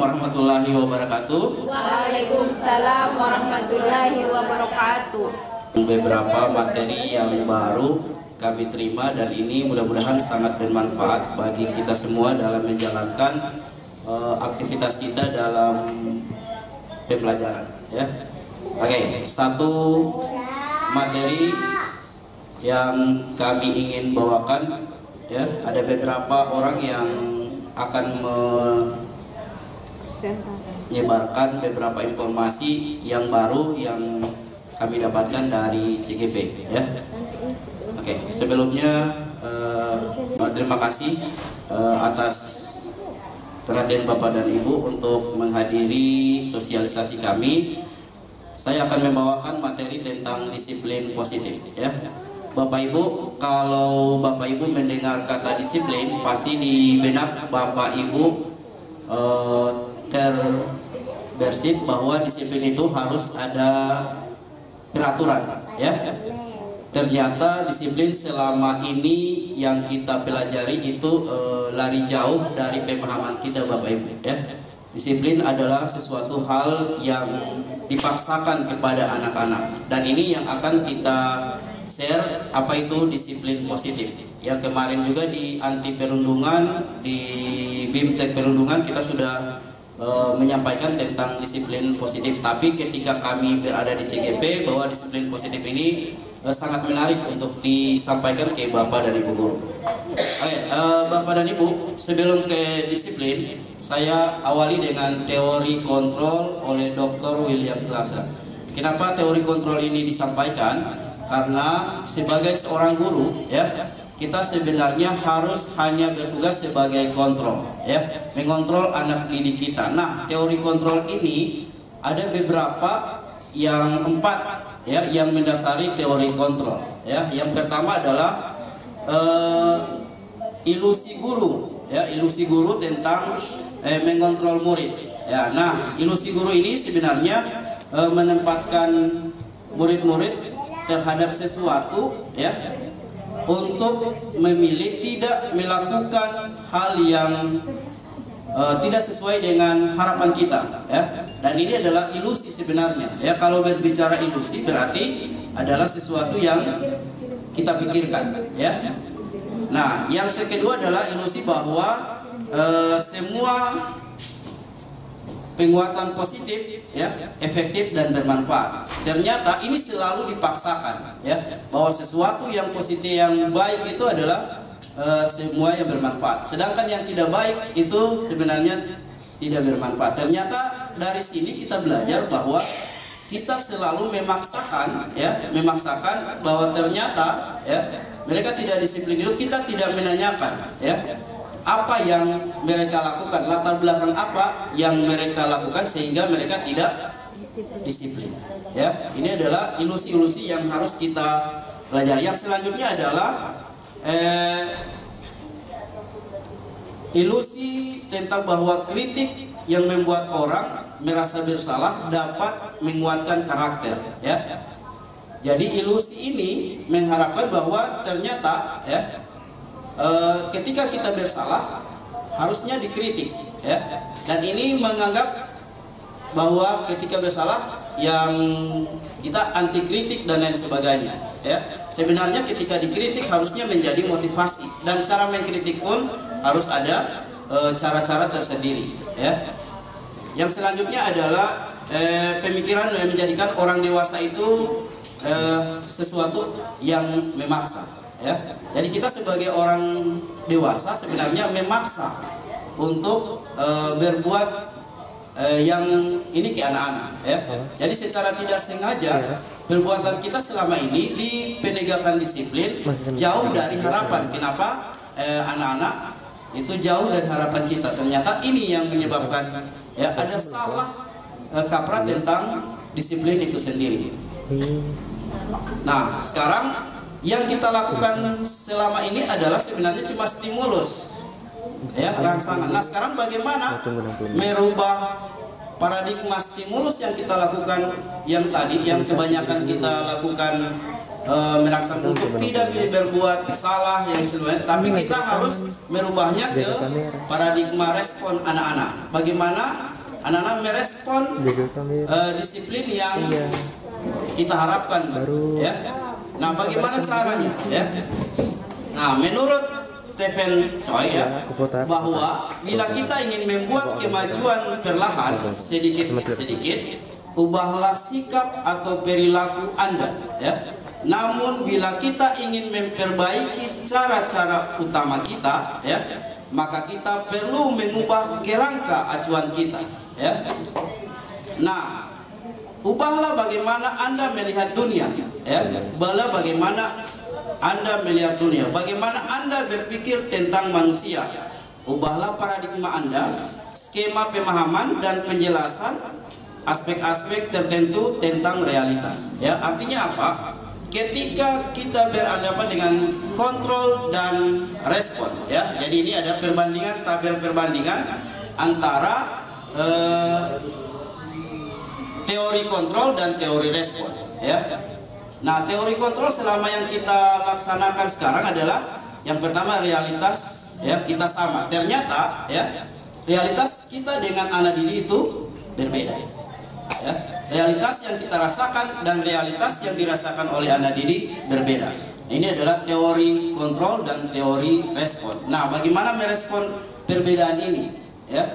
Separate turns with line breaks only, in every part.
warahmatullahi wabarakatuh.
Waalaikumsalam warahmatullahi wabarakatuh.
Beberapa materi yang baru kami terima dan ini mudah-mudahan sangat bermanfaat bagi kita semua dalam menjalankan aktivitas kita dalam pembelajaran. Ya. Oke, satu materi yang kami ingin bawakan, ya, ada beberapa orang yang akan menyebarkan beberapa informasi yang baru yang kami dapatkan dari CGP, ya. Oke, sebelumnya terima kasih atas perhatian Bapak dan Ibu untuk menghadiri sosialisasi kami. Saya akan membawakan materi tentang disiplin positif, ya. Bapak Ibu, kalau Bapak Ibu mendengar kata disiplin, pasti di benak Bapak Ibu terbersit bahwa disiplin itu harus ada peraturan, ya. Ternyata disiplin selama ini yang kita pelajari itu lari jauh dari pemahaman kita, Bapak Ibu, ya. Disiplin adalah sesuatu hal yang dipaksakan kepada anak-anak, dan ini yang akan kita share apa itu disiplin positif. Yang kemarin juga di anti perundungan, di BIMTEK perundungan kita sudah menyampaikan tentang disiplin positif. Tapi ketika kami berada di CGP, bahwa disiplin positif ini sangat menarik untuk disampaikan ke Bapak dan Ibu guru. Oke, Bapak dan Ibu, sebelum ke disiplin, saya awali dengan teori kontrol oleh Dr. William Plaza. Kenapa teori kontrol ini disampaikan? Karena sebagai seorang guru, ya, kita sebenarnya harus hanya bertugas sebagai kontrol, ya, mengontrol anak didik kita. Nah, teori kontrol ini ada beberapa yang 4, ya, yang mendasari teori kontrol, ya. Yang pertama adalah ilusi guru, ya, ilusi guru tentang mengontrol murid, ya. Nah, ilusi guru ini sebenarnya menempatkan murid-murid terhadap sesuatu, ya, untuk memilih tidak melakukan hal yang tidak sesuai dengan harapan kita, ya. Dan ini adalah ilusi sebenarnya, ya. Kalau berbicara ilusi berarti adalah sesuatu yang kita pikirkan, ya. Nah, yang kedua adalah ilusi bahwa semua penguatan positif, ya, efektif dan bermanfaat. Ternyata ini selalu dipaksakan, ya, bahwa sesuatu yang positif yang baik itu adalah semua yang bermanfaat. Sedangkan yang tidak baik itu sebenarnya tidak bermanfaat. Ternyata dari sini kita belajar bahwa kita selalu memaksakan, ya, memaksakan bahwa ternyata, ya, mereka tidak disiplin itu. Kita tidak menanyakan, ya, apa yang mereka lakukan, latar belakang apa yang mereka lakukan sehingga mereka tidak disiplin, ya. Ini adalah ilusi-ilusi yang harus kita pelajari. Yang selanjutnya adalah ilusi tentang bahwa kritik yang membuat orang merasa bersalah dapat menguatkan karakter, ya. Jadi ilusi ini mengharapkan bahwa ternyata, ya, ketika kita bersalah harusnya dikritik, ya. Dan ini menganggap bahwa ketika bersalah yang kita anti kritik dan lain sebagainya, ya. Sebenarnya ketika dikritik harusnya menjadi motivasi, dan cara mengkritik pun harus ada cara-cara tersendiri, ya. Yang selanjutnya adalah pemikiran yang menjadikan orang dewasa itu sesuatu yang memaksa, ya. Jadi kita sebagai orang dewasa sebenarnya memaksa untuk berbuat yang ini ke anak-anak, ya. Jadi secara tidak sengaja perbuatan kita selama ini di penegakan disiplin jauh dari harapan. Kenapa anak-anak itu jauh dari harapan kita? Ternyata ini yang menyebabkan, ya, ada salah kaprah tentang disiplin itu sendiri. Nah, sekarang yang kita lakukan selama ini adalah sebenarnya cuma stimulus, ya, rangsangan. Nah, sekarang bagaimana merubah paradigma stimulus yang kita lakukan yang tadi, yang kebanyakan kita lakukan merangsang untuk tidak berbuat salah yang sebenarnya, tapi kita harus merubahnya ke paradigma respon anak-anak. Bagaimana anak-anak merespon disiplin yang kita harapkan, ya. Nah, bagaimana caranya, ya? Nah, menurut Stephen Choi, ya, bahwa bila kita ingin membuat kemajuan perlahan sedikit sedikit, ubahlah sikap atau perilaku Anda, ya. Namun bila kita ingin memperbaiki cara-cara utama kita, ya, maka kita perlu mengubah kerangka acuan kita, ya. Nah, ubahlah bagaimana Anda melihat dunia, ya. Ubahlah bagaimana Anda melihat dunia, bagaimana Anda berpikir tentang manusia. Ubahlah paradigma Anda, skema pemahaman dan penjelasan aspek-aspek tertentu tentang realitas, ya. Artinya apa? Ketika kita berhadapan dengan kontrol dan respon, ya. Jadi ini ada perbandingan, tabel perbandingan antara teori kontrol dan teori respon, ya. Nah, teori kontrol selama yang kita laksanakan sekarang adalah yang pertama realitas, ya, kita sama. Ternyata, ya, realitas kita dengan anak didik itu berbeda, ya. Realitas yang kita rasakan dan realitas yang dirasakan oleh anak didik berbeda. Ini adalah teori kontrol dan teori respon. Nah, bagaimana merespon perbedaan ini, ya?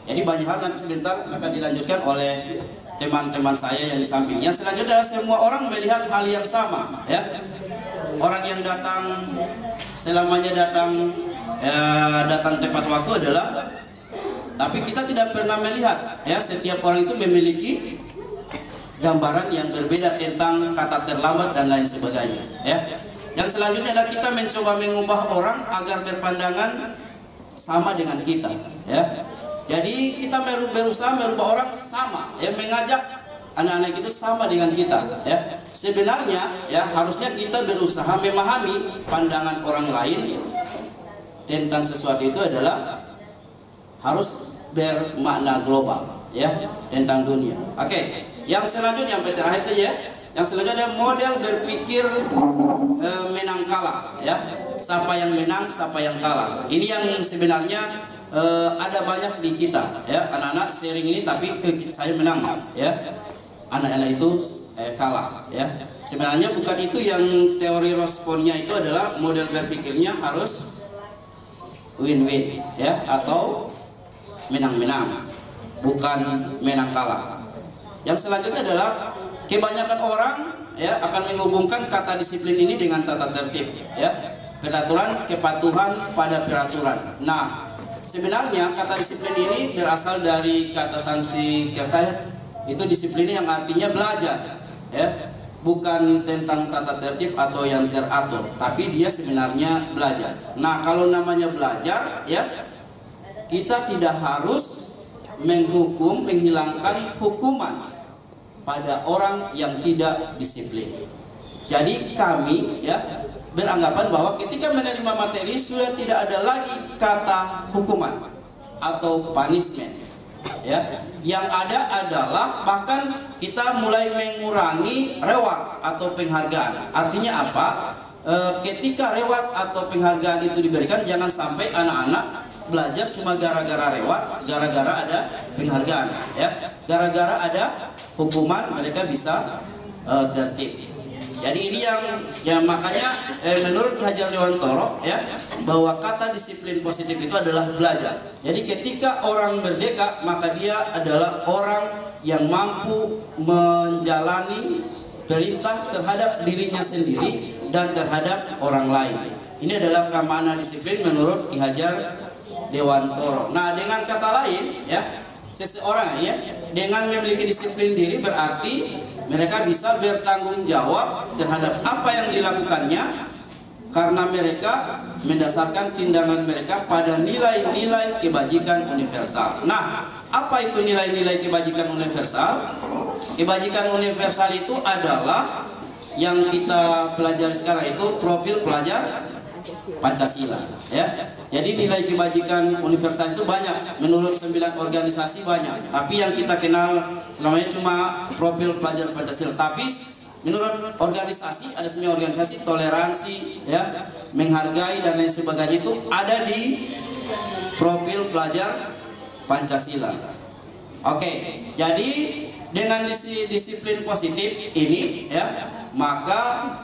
Jadi banyak hal nanti sebentar akan dilanjutkan oleh teman-teman saya yang di sampingnya. Selanjutnya adalah semua orang melihat hal yang sama, ya. Orang yang datang selamanya datang tepat waktu adalah, tapi kita tidak pernah melihat, ya, setiap orang itu memiliki gambaran yang berbeda tentang kata terlambat dan lain sebagainya, ya. Yang selanjutnya adalah kita mencoba mengubah orang agar berpandangan sama dengan kita, ya. Jadi kita berusaha merubah orang sama, ya, mengajak anak-anak itu sama dengan kita, ya. Sebenarnya, ya, harusnya kita berusaha memahami pandangan orang lain tentang sesuatu itu adalah harus bermakna global, ya, tentang dunia. Oke. Yang selanjutnya, yang terakhir saja, yang selanjutnya model berpikir menang kalah, ya. Siapa yang menang, siapa yang kalah. Ini yang sebenarnya ada banyak di kita, ya. Anak-anak sharing ini, tapi saya menang, ya. Anak-anak itu kalah, ya. Sebenarnya bukan itu yang teori responnya, itu adalah model berpikirnya harus win-win, ya, atau menang-menang, bukan menang kalah. Yang selanjutnya adalah kebanyakan orang, ya, akan menghubungkan kata disiplin ini dengan tata tertib, ya, peraturan, kepatuhan pada peraturan. Nah, sebenarnya kata disiplin ini berasal dari kata Sanskerta, itu disiplin yang artinya belajar, ya, bukan tentang tata tertib atau yang teratur, tapi dia sebenarnya belajar. Nah, kalau namanya belajar, ya, kita tidak harus menghukum, menghilangkan hukuman pada orang yang tidak disiplin. Jadi kami, ya, beranggapan bahwa ketika menerima materi sudah tidak ada lagi kata hukuman atau punishment, ya. Yang ada adalah bahkan kita mulai mengurangi reward atau penghargaan. Artinya apa? Ketika reward atau penghargaan itu diberikan, jangan sampai anak-anak belajar cuma gara-gara reward, gara-gara ada penghargaan, ya. Gara-gara ada hukuman mereka bisa tertib. Jadi ini yang makanya menurut Ki Hajar Dewantoro, ya, bahwa kata disiplin positif itu adalah belajar. Jadi ketika orang merdeka, maka dia adalah orang yang mampu menjalani perintah terhadap dirinya sendiri dan terhadap orang lain. Ini adalah kemakna disiplin menurut Ki Hajar Dewantoro. Nah, dengan kata lain, ya, seseorang, ya, dengan memiliki disiplin diri berarti mereka bisa bertanggung jawab terhadap apa yang dilakukannya karena mereka mendasarkan tindakan mereka pada nilai-nilai kebajikan universal. Nah, apa itu nilai-nilai kebajikan universal? Kebajikan universal itu adalah yang kita pelajari sekarang itu profil pelajar Pancasila, ya. Jadi nilai kebajikan universal itu banyak, menurut 9 organisasi banyak. Tapi yang kita kenal selamanya cuma profil pelajar Pancasila. Tapi menurut organisasi, ada 9 organisasi, toleransi, ya, menghargai dan lain sebagainya itu ada di profil pelajar Pancasila. Oke, jadi dengan disiplin positif ini, ya, maka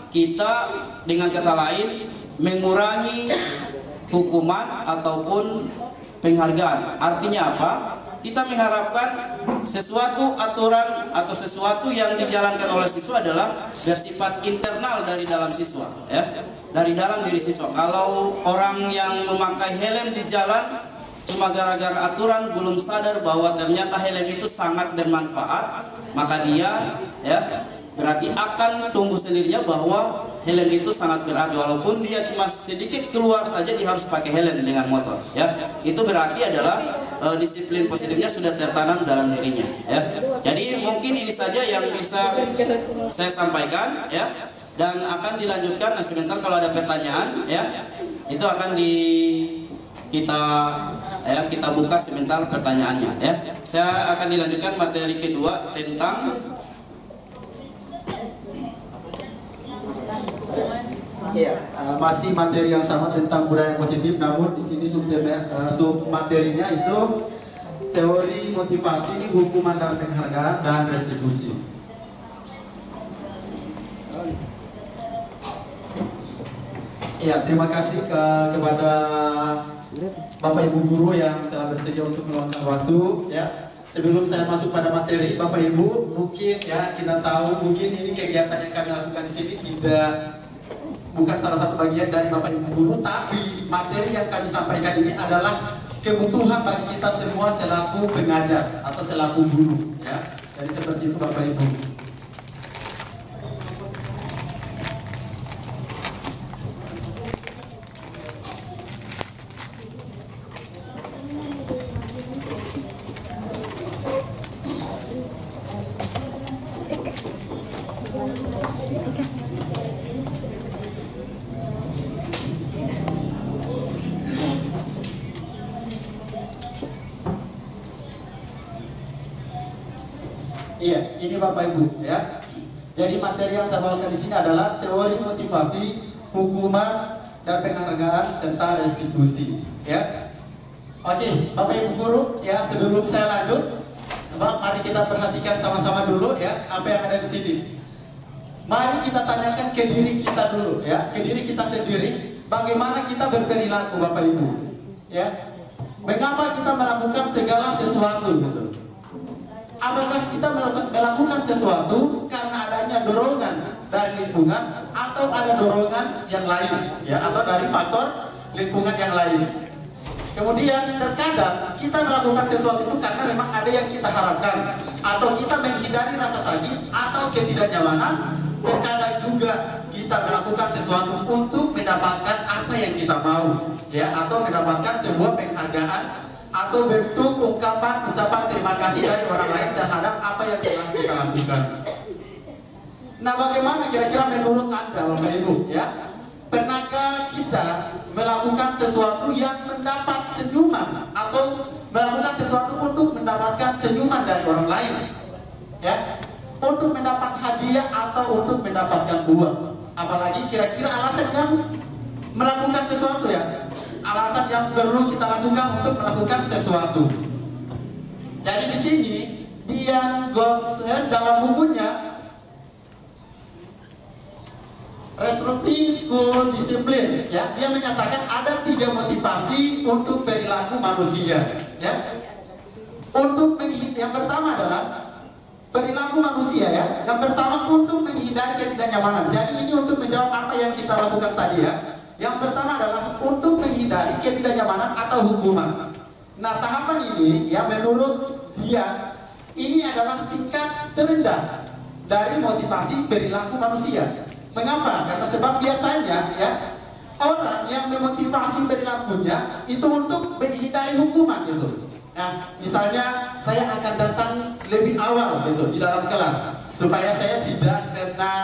kita dengan kata lain mengurangi hukuman ataupun penghargaan. Artinya apa? Kita mengharapkan sesuatu aturan atau sesuatu yang dijalankan oleh siswa adalah bersifat internal dari dalam siswa, ya, dari dalam diri siswa. Kalau orang yang memakai helm di jalan cuma gara-gara aturan, belum sadar bahwa ternyata helm itu sangat bermanfaat, maka dia, ya, berarti akan tumbuh sendirinya bahwa helm itu sangat berarti, walaupun dia cuma sedikit keluar saja dia harus pakai helm dengan motor, ya. Itu berarti adalah disiplin positifnya sudah tertanam dalam dirinya, ya. Jadi mungkin ini saja yang bisa saya sampaikan, ya, dan akan dilanjutkan sebentar kalau ada pertanyaan, ya, itu akan kita buka sebentar pertanyaannya, ya. Saya akan dilanjutkan materi kedua tentang
masih materi yang sama tentang budaya positif, namun di sini sub materinya itu teori motivasi, hukuman dan penghargaan dan restitusi. Ya, terima kasih kepada Bapak Ibu guru yang telah bersedia untuk meluangkan waktu, ya. Sebelum saya masuk pada materi, Bapak Ibu, mungkin ya kita tahu mungkin ini kegiatan yang kami lakukan di sini bukan salah satu bagian dari Bapak Ibu guru, tapi materi yang kami sampaikan ini adalah kebutuhan bagi kita semua selaku pengajar atau selaku guru, ya. Jadi seperti itu Bapak Ibu. Iya, ini Bapak Ibu, ya. Jadi materi yang saya bawakan di sini adalah teori motivasi, hukuman dan penghargaan serta restitusi, ya. Oke, Bapak Ibu guru, ya, sebelum saya lanjut, mari kita perhatikan sama-sama dulu, ya, apa yang ada di sini. Mari kita tanyakan ke diri kita dulu, ya, ke diri kita sendiri, bagaimana kita berperilaku, Bapak Ibu, ya. Mengapa kita melakukan segala sesuatu, gitu? Apakah kita melakukan sesuatu karena adanya dorongan dari lingkungan atau ada dorongan yang lain, ya, atau dari faktor lingkungan yang lain? Kemudian terkadang kita melakukan sesuatu itu karena memang ada yang kita harapkan, atau kita menghindari rasa sakit atau ketidaknyamanan. Terkadang juga kita melakukan sesuatu untuk mendapatkan apa yang kita mau, ya, atau mendapatkan sebuah penghargaan atau bentuk ucapan terima kasih dari orang lain terhadap apa yang telah kita lakukan. Nah, bagaimana kira-kira menurut Anda, Bapak Ibu, ya? Pernahkah kita melakukan sesuatu yang mendapat senyuman atau melakukan sesuatu untuk mendapatkan senyuman dari orang lain, ya? Untuk mendapat hadiah atau untuk mendapatkan uang? Apalagi kira-kira alasan yang melakukan sesuatu, ya, alasan yang perlu kita lakukan untuk melakukan sesuatu. Jadi di sini Dian Gossen dalam bukunya Restricting School Discipline, ya, dia menyatakan ada 3 motivasi untuk perilaku manusia, ya. Yang pertama adalah perilaku manusia, ya. Yang pertama untuk menghindari ketidaknyamanan. Jadi ini untuk menjawab apa yang kita lakukan tadi, ya. Yang pertama adalah untuk menghindari ketidaknyamanan atau hukuman. Nah, tahapan ini, ya, menurut dia ini adalah tingkat terendah dari motivasi perilaku manusia. Mengapa? Karena sebab biasanya, ya, orang yang memotivasi perilakunya itu untuk menghindari hukuman, gitu. Nah, misalnya saya akan datang lebih awal, gitu, di dalam kelas supaya saya tidak kena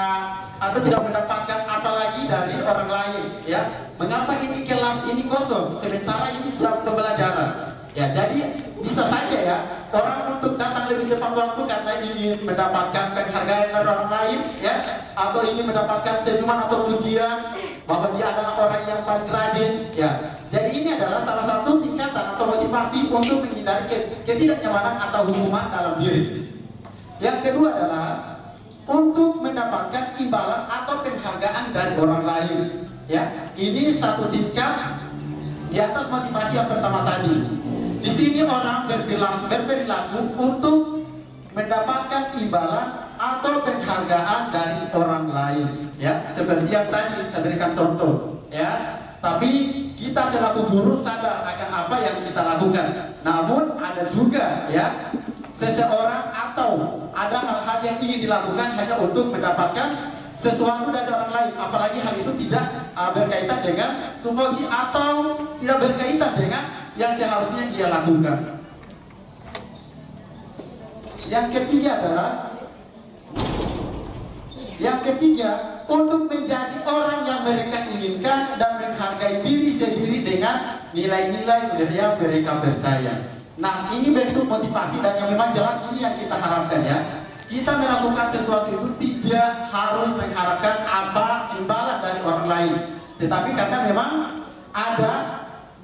atau tidak mendapatkan apa lagi dari orang lain, ya. Mengapa ini kelas ini kosong sementara ini jam pembelajaran? Ya, jadi bisa saja ya orang untuk datang lebih tepat waktu karena ingin mendapatkan penghargaan dari orang lain, ya, atau ingin mendapatkan senyuman atau pujian bahwa dia adalah orang yang paling rajin, ya. Jadi ini adalah salah satu tingkatan atau motivasi untuk menghindari ketidaknyamanan atau hukuman dalam diri. Yang kedua adalah untuk mendapatkan imbalan atau penghargaan dari orang lain, ya. Ini satu tingkat di atas motivasi yang pertama tadi. Di sini orang berperilaku untuk mendapatkan imbalan atau penghargaan dari orang lain, ya. Seperti yang tadi saya berikan contoh, ya. Tapi kita selaku guru sadar akan apa yang kita lakukan. Namun ada juga, ya, seseorang atau ada hal-hal yang ingin dilakukan hanya untuk mendapatkan sesuatu dari orang lain, apalagi hal itu tidak berkaitan dengan tupoksi atau tidak berkaitan dengan yang seharusnya dia lakukan. Yang ketiga untuk menjadi orang yang mereka inginkan dan menghargai diri sendiri dengan nilai-nilai yang mereka percaya. Nah, ini bentuk motivasi dan yang memang jelas ini yang kita harapkan, ya. Kita melakukan sesuatu itu tidak harus mengharapkan apa imbalan dari orang lain, tetapi karena memang ada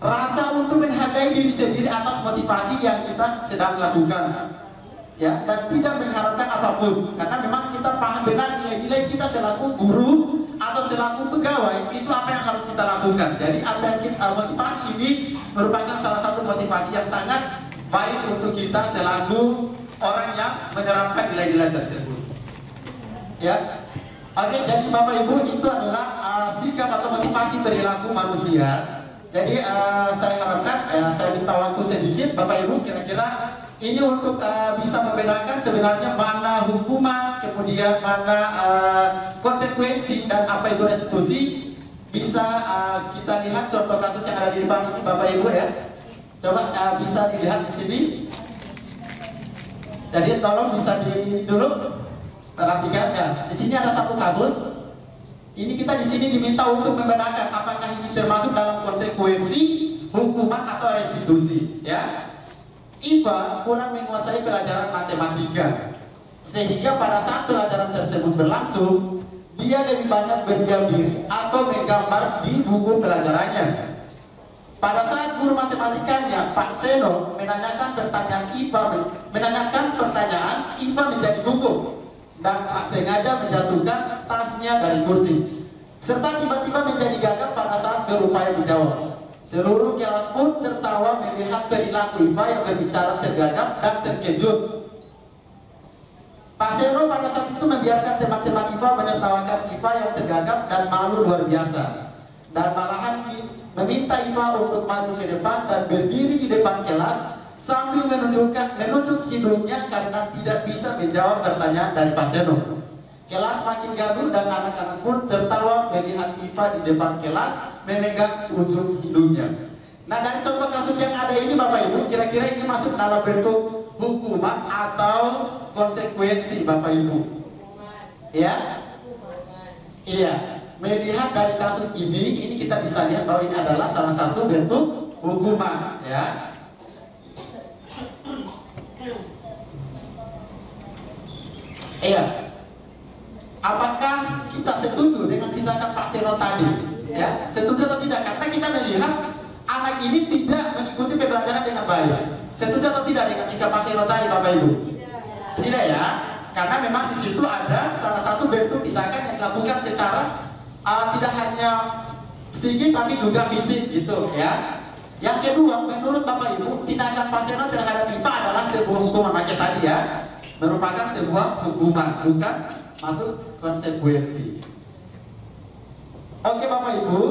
rasa untuk menghargai diri sendiri atas motivasi yang kita sedang lakukan, ya, dan tidak mengharapkan apapun karena memang kita paham benar nilai-nilai kita selaku guru atau selaku pegawai itu apa yang harus kita lakukan. Jadi apa yang motivasi ini merupakan salah satu motivasi yang sangat baik untuk kita selaku orang yang menerapkan nilai-nilai tersebut, ya. Oke, jadi Bapak Ibu itu adalah sikap atau motivasi perilaku manusia. Jadi saya harapkan saya minta waktu sedikit Bapak Ibu, kira-kira ini untuk bisa membedakan sebenarnya mana hukuman, kemudian mana konsekuensi dan apa itu restitusi. Bisa kita lihat contoh kasus yang ada di depan ini Bapak Ibu, ya. Coba bisa dilihat di sini. Jadi tolong bisa dulu perhatikan, ya. Di sini ada satu kasus. Ini kita di sini diminta untuk membedakan apakah ini termasuk dalam konsekuensi hukuman atau restitusi, ya. Iva kurang menguasai pelajaran matematika, sehingga pada saat pelajaran tersebut berlangsung, dia lebih banyak berdiam diri atau menggambar di buku pelajarannya. Pada saat guru matematikanya, Pak Seno, menanyakan pertanyaan, Iva menjadi gugup dan tak sengaja menjatuhkan tasnya dari kursi, serta tiba-tiba menjadi gagap pada saat berupaya menjawab. Seluruh kelas pun tertawa melihat perilaku Iva yang berbicara tergagap dan terkejut. Pak Seno pada saat itu membiarkan teman-teman Iva menertawakan Iva yang tergagap dan malu luar biasa, dan malahan meminta Iva untuk maju ke depan dan berdiri di depan kelas sambil menunjuk hidungnya karena tidak bisa menjawab pertanyaan dari Pak Seno. Kelas makin gaduh dan anak-anak pun tertawa melihat Iva di depan kelas memegang ujung hidungnya. Nah, dari contoh kasus yang ada ini Bapak Ibu, kira-kira ini masuk dalam bentuk hukuman atau konsekuensi Bapak Ibu? Ya? Iya. Melihat dari kasus ini kita bisa lihat bahwa ini adalah salah satu bentuk hukuman, ya. Iya. Apakah kita setuju dengan tindakan Pak Seno tadi? Ya, setuju atau tidak? Karena kita melihat anak ini tidak mengikuti pembelajaran dengan baik. Setuju atau tidak dengan sikap Pak Seno tadi, Bapak Ibu? Tidak, ya. Karena memang di situ ada salah satu bentuk tindakan yang dilakukan secara tidak hanya psikis tapi juga fisik, gitu, ya. Yang kedua, menurut Bapak Ibu, tindakan Pak Seno terhadap Iva adalah sebuah hukuman, makanya tadi, ya, merupakan sebuah hukuman, bukan masuk konsekuensi. Oke Bapak Ibu,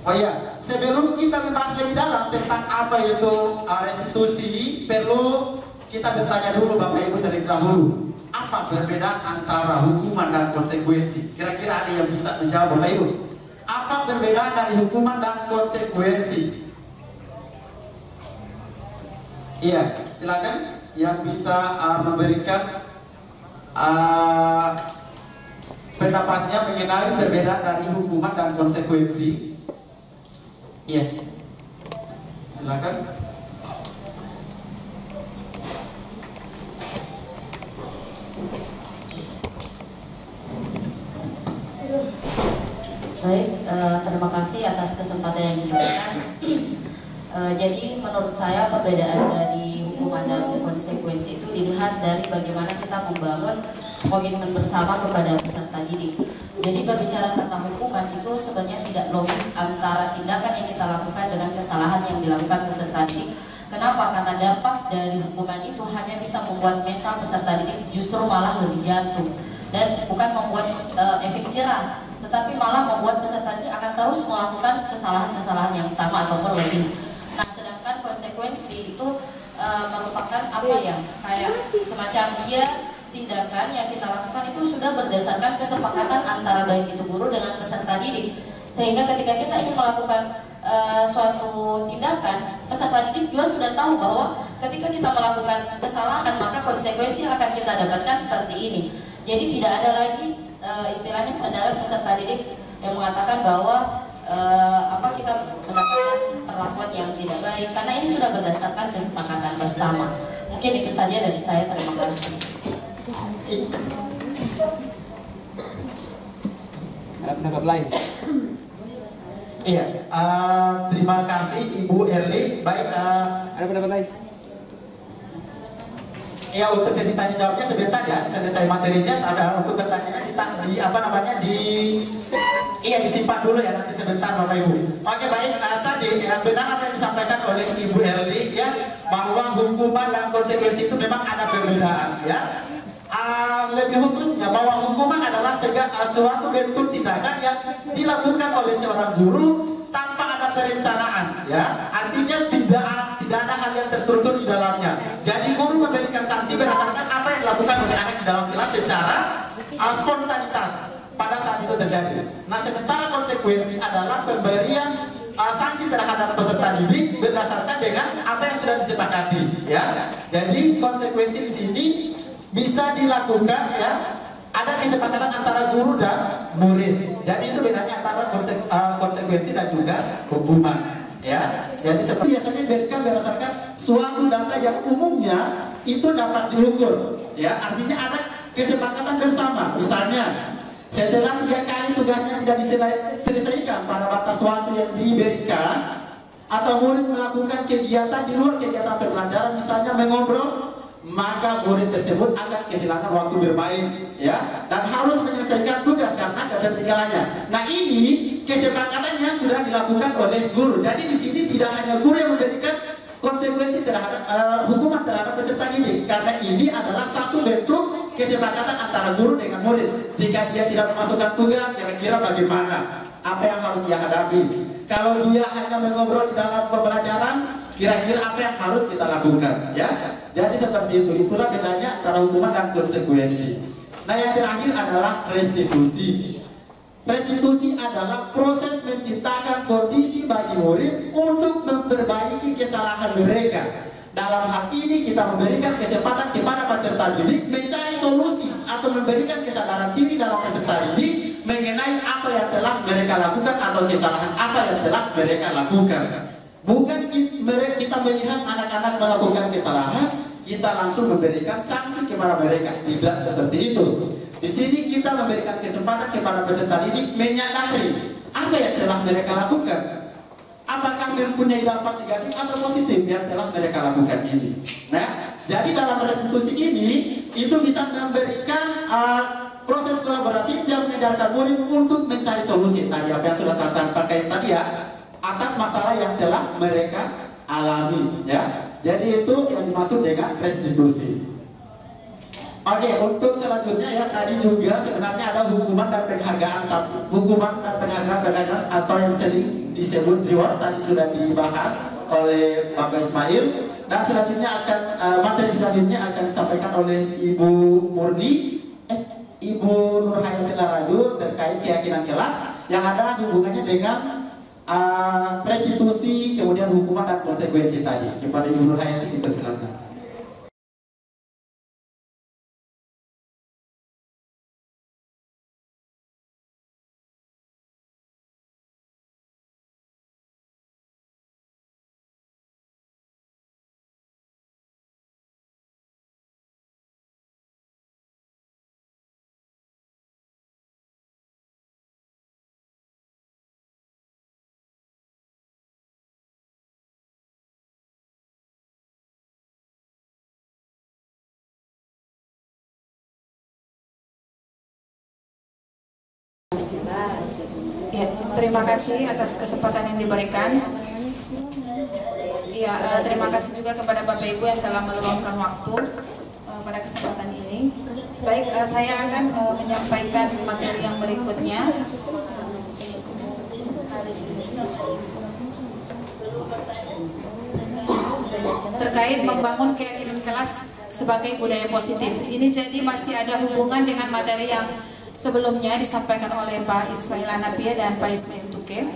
oh ya, sebelum kita membahas lebih dalam tentang apa itu restitusi, perlu kita bertanya dulu Bapak Ibu terlebih dahulu, apa perbedaan antara hukuman dan konsekuensi? Kira-kira ada yang bisa menjawab Bapak Ibu? Apa perbedaan dari hukuman dan konsekuensi? Iya, silakan yang bisa memberikan pendapatnya mengenai perbedaan dari hukuman dan konsekuensi. Iya, silakan.
Baik, terima kasih atas kesempatan yang diberikan. Jadi menurut saya perbedaan dari hukuman dan konsekuensi itu dilihat dari bagaimana kita membangun komitmen bersama kepada peserta didik. Jadi berbicara tentang hukuman itu sebenarnya tidak logis antara tindakan yang kita lakukan dengan kesalahan yang dilakukan peserta didik. Kenapa? Karena dampak dari hukuman itu hanya bisa membuat mental peserta didik justru malah lebih jatuh dan bukan membuat efek jerah, tetapi malah membuat peserta didik akan terus melakukan kesalahan-kesalahan yang sama ataupun lebih. Nah, sedangkan konsekuensi itu merupakan apa ya, kayak semacam dia tindakan yang kita lakukan itu sudah berdasarkan kesepakatan antara baik itu guru dengan peserta didik, sehingga ketika kita ingin melakukan suatu tindakan, peserta didik juga sudah tahu bahwa ketika kita melakukan kesalahan maka konsekuensi yang akan kita dapatkan seperti ini. Jadi tidak ada lagi istilahnya pada peserta didik yang mengatakan bahwa kita mendapatkan perlakuan yang tidak baik, karena ini sudah berdasarkan kesepakatan bersama. Mungkin itu saja dari saya, terima kasih.
Ada pendapat lain?
Iya, terima kasih Ibu Erli. Baik,
Ada pendapat lain?
ya untuk sesi tanya jawabnya sebentar ya, selesai materinya. Ada untuk pertanyaan kita disimpan dulu ya, nanti sebentar Bapak Ibu. Oke, baik, tadi benar apa yang disampaikan oleh Ibu Erli ya, bahwa hukuman dan konsekuensi itu memang ada perbedaan ya. Lebih khususnya bahwa hukuman adalah suatu bentuk tindakan yang dilakukan oleh seorang guru tanpa ada perencanaan ya, artinya tidak ada hal yang terstruktur di dalamnya. Jadi guru memberikan sanksi berdasarkan apa yang dilakukan oleh anak di dalam kelas secara spontanitas pada saat itu terjadi. Nah, sementara konsekuensi adalah pemberian sanksi terhadap peserta didik berdasarkan dengan apa yang sudah disepakati ya. Jadi konsekuensi di sini bisa dilakukan ya, ada kesepakatan antara guru dan murid. Jadi itu bedanya antara konsekuensi dan juga hukuman ya. Jadi seperti biasanya diberikan berdasarkan suatu data yang umumnya itu dapat diukur ya, artinya ada kesepakatan bersama. Misalnya setelah 3 kali tugasnya tidak diselesaikan pada batas waktu yang diberikan, atau murid melakukan kegiatan di luar kegiatan pembelajaran, misalnya mengobrol, maka murid tersebut akan kehilangan waktu bermain ya, dan harus menyelesaikan tugas karena ketertinggalannya. Nah, ini kesepakatan yang sudah dilakukan oleh guru. Jadi di sini tidak hanya guru yang memberikan konsekuensi terhadap hukuman terhadap peserta didik, karena ini adalah satu bentuk kesepakatan antara guru dengan murid. Jika dia tidak memasukkan tugas, kira-kira bagaimana, apa yang harus dia hadapi. Kalau dia hanya mengobrol di dalam pembelajaran, kira-kira apa yang harus kita lakukan ya. Jadi seperti itu, itulah bedanya antara hukuman dan konsekuensi. Nah, yang terakhir adalah restitusi. Restitusi adalah proses menciptakan kondisi bagi murid untuk memperbaiki kesalahan mereka. Dalam hal ini kita memberikan kesempatan kepada peserta didik mencari solusi atau memberikan kesadaran diri dalam peserta didik mengenai apa yang telah mereka lakukan atau kesalahan apa yang telah mereka lakukan. Bukan kita melihat anak-anak melakukan kesalahan, kita langsung memberikan sanksi kepada mereka. Tidak seperti itu. Di sini kita memberikan kesempatan kepada peserta didik menyadari apa yang telah mereka lakukan. Apakah mempunyai dampak negatif atau positif yang telah mereka lakukan ini. Nah, jadi dalam restitusi ini itu bisa memberikan proses kolaboratif yang mengajarkan murid untuk mencari solusi. Tadi apa yang sudah saya sampaikan tadi ya, atas masalah yang telah mereka alami ya. Jadi itu yang dimaksud dengan restitusi. Oke, untuk selanjutnya ya, tadi juga sebenarnya ada hukuman dan penghargaan. Hukuman dan penghargaan atau yang sering disebut reward tadi sudah dibahas oleh Bapak Ismail. Dan selanjutnya materi selanjutnya akan disampaikan oleh Ibu Ibu Nur Hayati Laraju terkait keyakinan kelas yang ada hubungannya dengan restitusi, kemudian hukuman dan konsekuensi tadi. Kepada Ibu Nur Hayati dipersilakan.
Ya, terima kasih atas kesempatan yang diberikan. Ya, terima kasih juga kepada Bapak Ibu yang telah meluangkan waktu pada kesempatan ini. Baik, saya akan menyampaikan materi yang berikutnya. Terkait membangun keyakinan kelas sebagai budaya positif. Ini jadi masih ada hubungan dengan materi yang sebelumnya disampaikan oleh Pak Ismail Anapia dan Pak Ismail Tuke.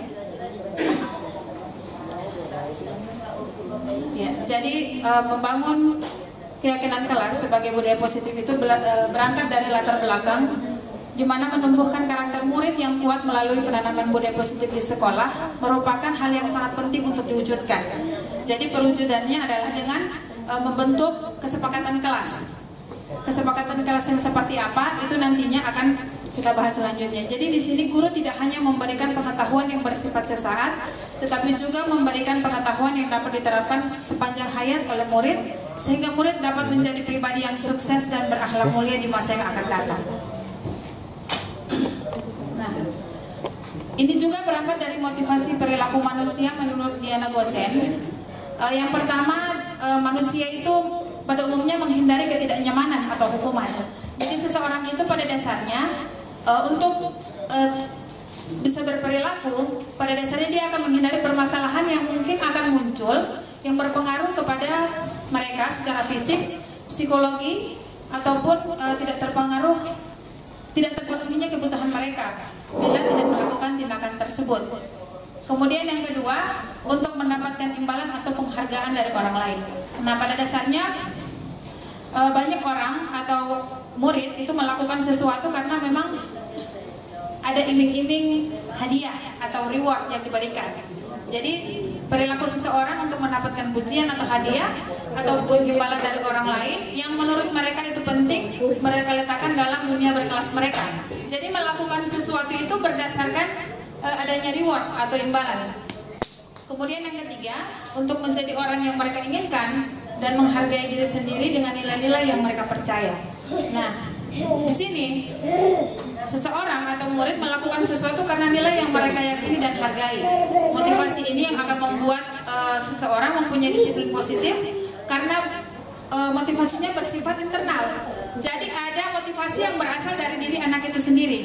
Ya, jadi membangun keyakinan kelas sebagai budaya positif itu berangkat dari latar belakang di mana menumbuhkan karakter murid yang kuat melalui penanaman budaya positif di sekolah merupakan hal yang sangat penting untuk diwujudkan. Jadi perwujudannya adalah dengan membentuk kesepakatan kelas. Kesepakatan kelas yang seperti apa itu nantinya akan kita bahas selanjutnya. Jadi di sini guru tidak hanya memberikan pengetahuan yang bersifat sesaat, tetapi juga memberikan pengetahuan yang dapat diterapkan sepanjang hayat oleh murid, sehingga murid dapat menjadi pribadi yang sukses dan berakhlak mulia di masa yang akan datang. Nah, ini juga berangkat dari motivasi perilaku manusia menurut Diana Gosen. Yang pertama, manusia itu pada umumnya menghindari ketidaknyamanan atau hukuman. Jadi seseorang itu pada dasarnya untuk bisa berperilaku, pada dasarnya dia akan menghindari permasalahan yang mungkin akan muncul yang berpengaruh kepada mereka secara fisik, psikologi, ataupun tidak terpenuhinya kebutuhan mereka bila tidak melakukan tindakan tersebut. Kemudian yang kedua, untuk mendapatkan imbalan atau penghargaan dari orang lain. Nah, pada dasarnya banyak orang atau murid itu melakukan sesuatu karena memang ada iming-iming hadiah atau reward yang diberikan. Jadi perilaku seseorang untuk mendapatkan pujian atau hadiah ataupun imbalan dari orang lain yang menurut mereka itu penting, mereka letakkan dalam dunia berkelas mereka. Jadi melakukan sesuatu itu berdasarkan adanya reward atau imbalan. Kemudian yang ketiga, untuk menjadi orang yang mereka inginkan dan menghargai diri sendiri dengan nilai-nilai yang mereka percaya. Nah, di sini seseorang atau murid melakukan sesuatu karena nilai yang mereka yakini dan hargai. Motivasi ini yang akan membuat seseorang mempunyai disiplin positif karena motivasinya bersifat internal. Jadi ada motivasi yang berasal dari diri anak itu sendiri.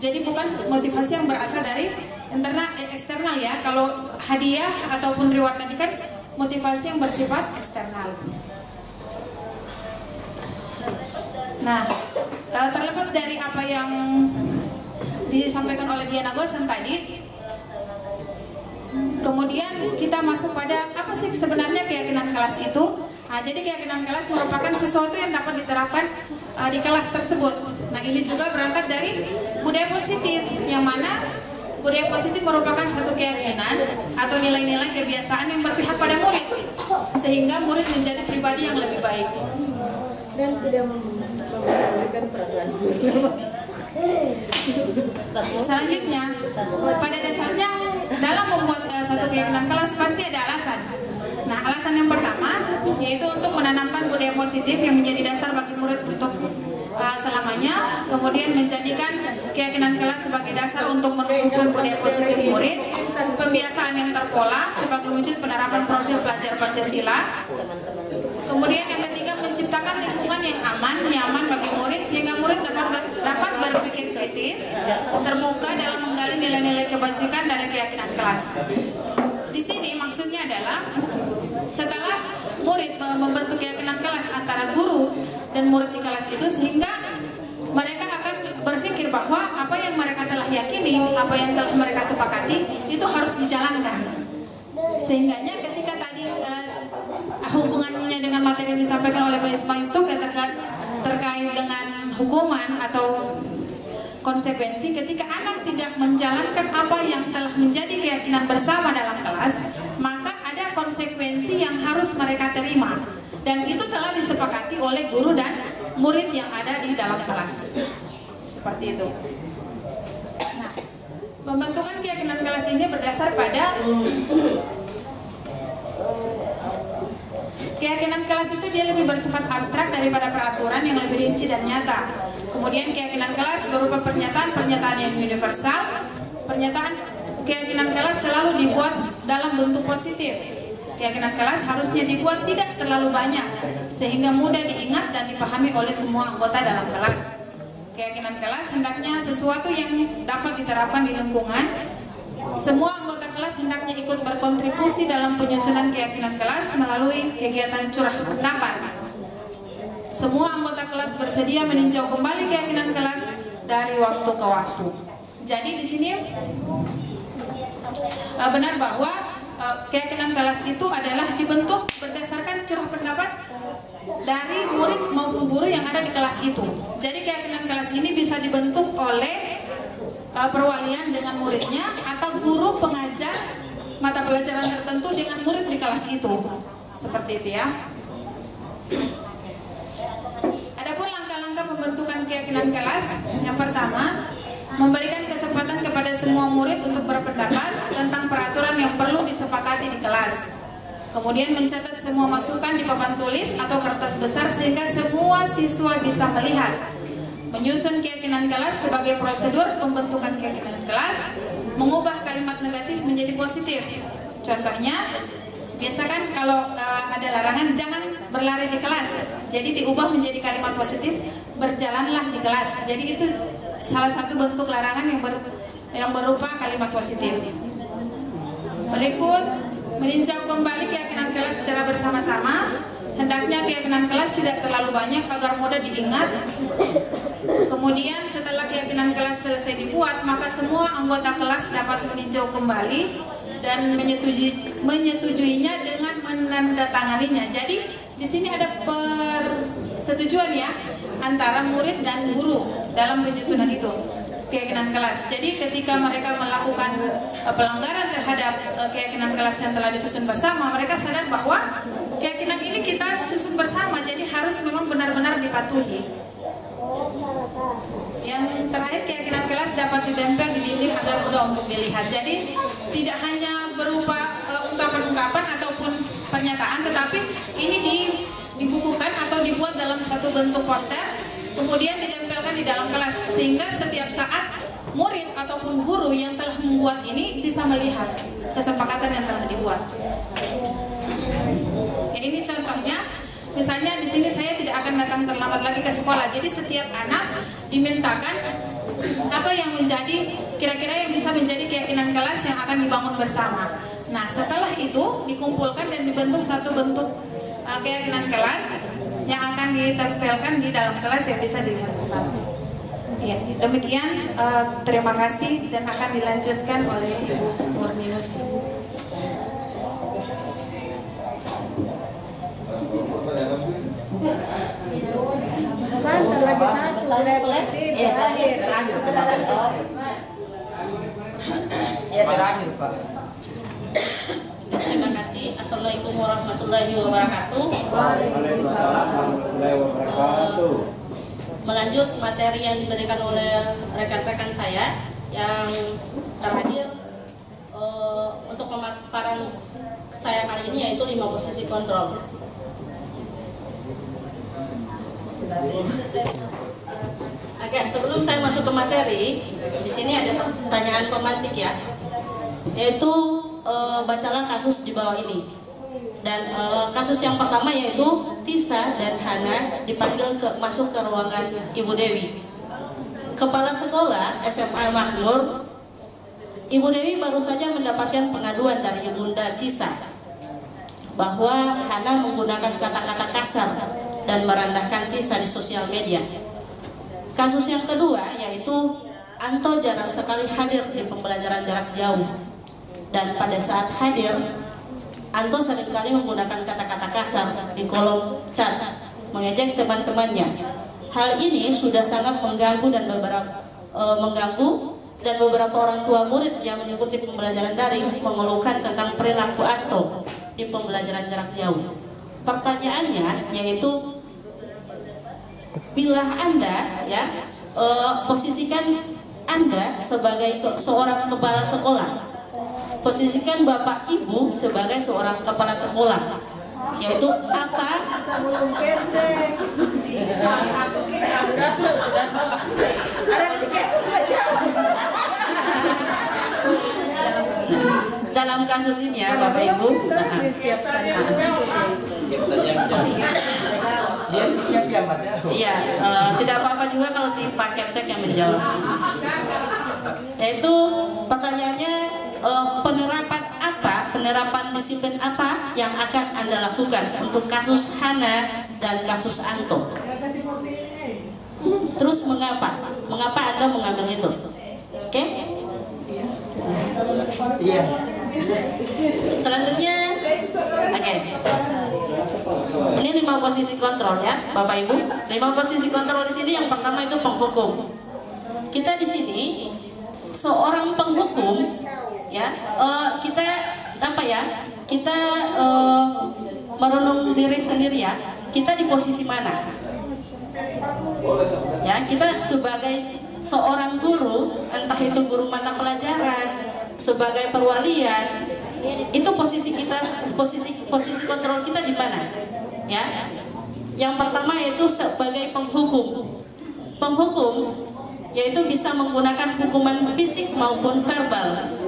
Jadi bukan motivasi yang berasal dari internal eksternal ya. Kalau hadiah ataupun reward tadi kan motivasi yang bersifat eksternal. Nah, terlepas dari apa yang disampaikan oleh Diana Gosen tadi, kemudian kita masuk pada apa sih sebenarnya keyakinan kelas itu. Nah, jadi keyakinan kelas merupakan sesuatu yang dapat diterapkan di kelas tersebut. Nah, ini juga berangkat dari budaya positif, yang mana budaya positif merupakan satu keyakinan atau nilai-nilai kebiasaan yang berpihak pada murid, sehingga murid menjadi pribadi yang lebih baik.
Dan tidak memberikan perasaan.
Selanjutnya, pada dasarnya dalam membuat satu keyakinan kelas pasti ada alasan. Nah, alasan yang pertama yaitu untuk menanamkan budaya positif yang menjadi dasar bagi murid untuk selamanya, kemudian menjadikan keyakinan kelas sebagai dasar untuk menumbuhkan budaya positif murid, pembiasaan yang terpola sebagai wujud penerapan profil pelajar Pancasila. Kemudian yang ketiga, menciptakan lingkungan yang aman, nyaman bagi murid sehingga murid dapat berpikir kritis, terbuka dalam menggali nilai-nilai kebajikan dari keyakinan kelas. Di sini maksudnya adalah setelah murid membentuk keyakinan kelas antara guru dan murid di kelas itu, sehingga mereka akan berpikir bahwa apa yang mereka telah yakini, apa yang telah mereka sepakati itu harus dijalankan. Sehingganya ketika tadi hubungannya dengan materi yang disampaikan oleh Pak Ismail itu terkait dengan hukuman atau konsekuensi ketika anak tidak menjalankan apa yang telah menjadi keyakinan bersama dalam kelas, maka ada konsekuensi yang harus mereka terima, dan itu telah disepakati oleh guru dan murid yang ada di dalam kelas. Seperti itu. Nah, pembentukan keyakinan kelas ini berdasar pada keyakinan kelas itu dia lebih bersifat abstrak daripada peraturan yang lebih rinci dan nyata. Kemudian keyakinan kelas berupa pernyataan yang universal. Keyakinan kelas selalu dibuat dalam bentuk positif. Keyakinan kelas harusnya dibuat tidak terlalu banyak sehingga mudah diingat dan dipahami oleh semua anggota dalam kelas. Keyakinan kelas hendaknya sesuatu yang dapat diterapkan di lingkungan. Semua anggota kelas hendaknya ikut berkontribusi dalam penyusunan keyakinan kelas melalui kegiatan curah pendapat. Semua anggota kelas bersedia meninjau kembali keyakinan kelas dari waktu ke waktu. Jadi di sini benar bahwa keyakinan kelas itu adalah dibentuk berdasarkan curah pendapat dari murid maupun guru yang ada di kelas itu. Jadi keyakinan kelas ini bisa dibentuk oleh perwalian dengan muridnya atau guru pengajar mata pelajaran tertentu dengan murid di kelas itu. Seperti itu ya. Adapun langkah-langkah pembentukan keyakinan kelas, yang pertama, memberikan kesempatan kepada semua murid untuk berpendapat tentang peraturan yang perlu disepakati di kelas. Kemudian mencatat semua masukan di papan tulis atau kertas besar sehingga semua siswa bisa melihat. Menyusun keyakinan kelas sebagai prosedur pembentukan keyakinan kelas, mengubah kalimat negatif menjadi positif. Contohnya, biasakan kalau ada larangan jangan berlari di kelas, jadi diubah menjadi kalimat positif, berjalanlah di kelas. Jadi itu salah satu bentuk larangan yang berupa kalimat positif. Berikut, meninjau kembali keyakinan kelas secara bersama-sama. Hendaknya keyakinan kelas tidak terlalu banyak agar mudah diingat. Kemudian setelah keyakinan kelas selesai dibuat, maka semua anggota kelas dapat meninjau kembali dan menyetujuinya dengan menandatanganinya. Jadi di sini ada persetujuan ya antara murid dan guru dalam penyusunan itu keyakinan kelas. Jadi ketika mereka melakukan pelanggaran terhadap keyakinan kelas yang telah disusun bersama, mereka sadar bahwa keyakinan ini kita susun bersama, jadi harus memang benar-benar dipatuhi. Yang terakhir, keyakinan kelas dapat ditempel di dinding agar mudah untuk dilihat. Jadi tidak hanya berupa ungkapan-ungkapan ataupun pernyataan, tetapi ini dibukukan atau dibuat dalam satu bentuk poster, kemudian ditempelkan di dalam kelas sehingga setiap saat murid ataupun guru yang telah membuat ini bisa melihat kesepakatan yang telah dibuat. Ya, ini contohnya. Misalnya di sini saya tidak akan datang terlambat lagi ke sekolah. Jadi setiap anak dimintakan apa yang menjadi kira-kira yang bisa menjadi keyakinan kelas yang akan dibangun bersama. Nah, setelah itu dikumpulkan dan dibentuk satu bentuk keyakinan kelas yang akan ditempelkan di dalam kelas yang bisa dilihat bersama. Ya, demikian. Terima kasih dan akan dilanjutkan oleh Ibu Murninusi.
Terakhir Pak.
Terima kasih. Assalamualaikum warahmatullahi wabarakatuh.
Waalaikumsalam warahmatullahi wabarakatuh.
Melanjut materi yang diberikan oleh rekan-rekan saya yang terakhir, untuk pemaparan saya kali ini yaitu 5 posisi kontrol. Agak sebelum saya masuk ke materi, di sini ada pertanyaan pemantik ya, yaitu bacalah kasus di bawah ini. Dan kasus yang pertama yaitu Tisa dan Hana dipanggil masuk ke ruangan Ibu Dewi. Kepala sekolah SMA Makmur, Ibu Dewi baru saja mendapatkan pengaduan dari Ibunda Tisa bahwa Hana menggunakan kata-kata kasar dan merendahkan Tisa di sosial media. Kasus yang kedua yaitu Anto jarang sekali hadir di pembelajaran jarak jauh, dan pada saat hadir Anto seringkali menggunakan kata-kata kasar di kolom chat, mengejek teman-temannya. Hal ini sudah sangat mengganggu dan beberapa orang tua murid yang mengikuti pembelajaran daring mengeluhkan tentang perilaku Anto di pembelajaran jarak jauh. Pertanyaannya yaitu, bila Anda posisikan Anda sebagai seorang kepala sekolah, posisikan Bapak Ibu sebagai seorang kepala sekolah, yaitu apa dalam kasus ini ya Bapak Ibu. Iya, tidak apa-apa juga kalau tim Pak Kemsek yang menjawab. Yaitu pertanyaannya, penerapan disiplin apa yang akan Anda lakukan untuk kasus Hana dan kasus Anto? Terus mengapa Anda mengambil itu? Oke?
Iya.
Selanjutnya, oke. Ini 5 posisi kontrol ya, Bapak Ibu. 5 posisi kontrol di sini, yang pertama itu penghukum. Kita di sini seorang penghukum ya, kita merenung diri sendiri ya. Kita di posisi mana? Ya, kita sebagai seorang guru, entah itu guru mata pelajaran, sebagai perwalian, itu posisi kita, posisi kontrol kita di mana? Ya, yang pertama yaitu sebagai penghukum. Penghukum yaitu bisa menggunakan hukuman fisik maupun verbal.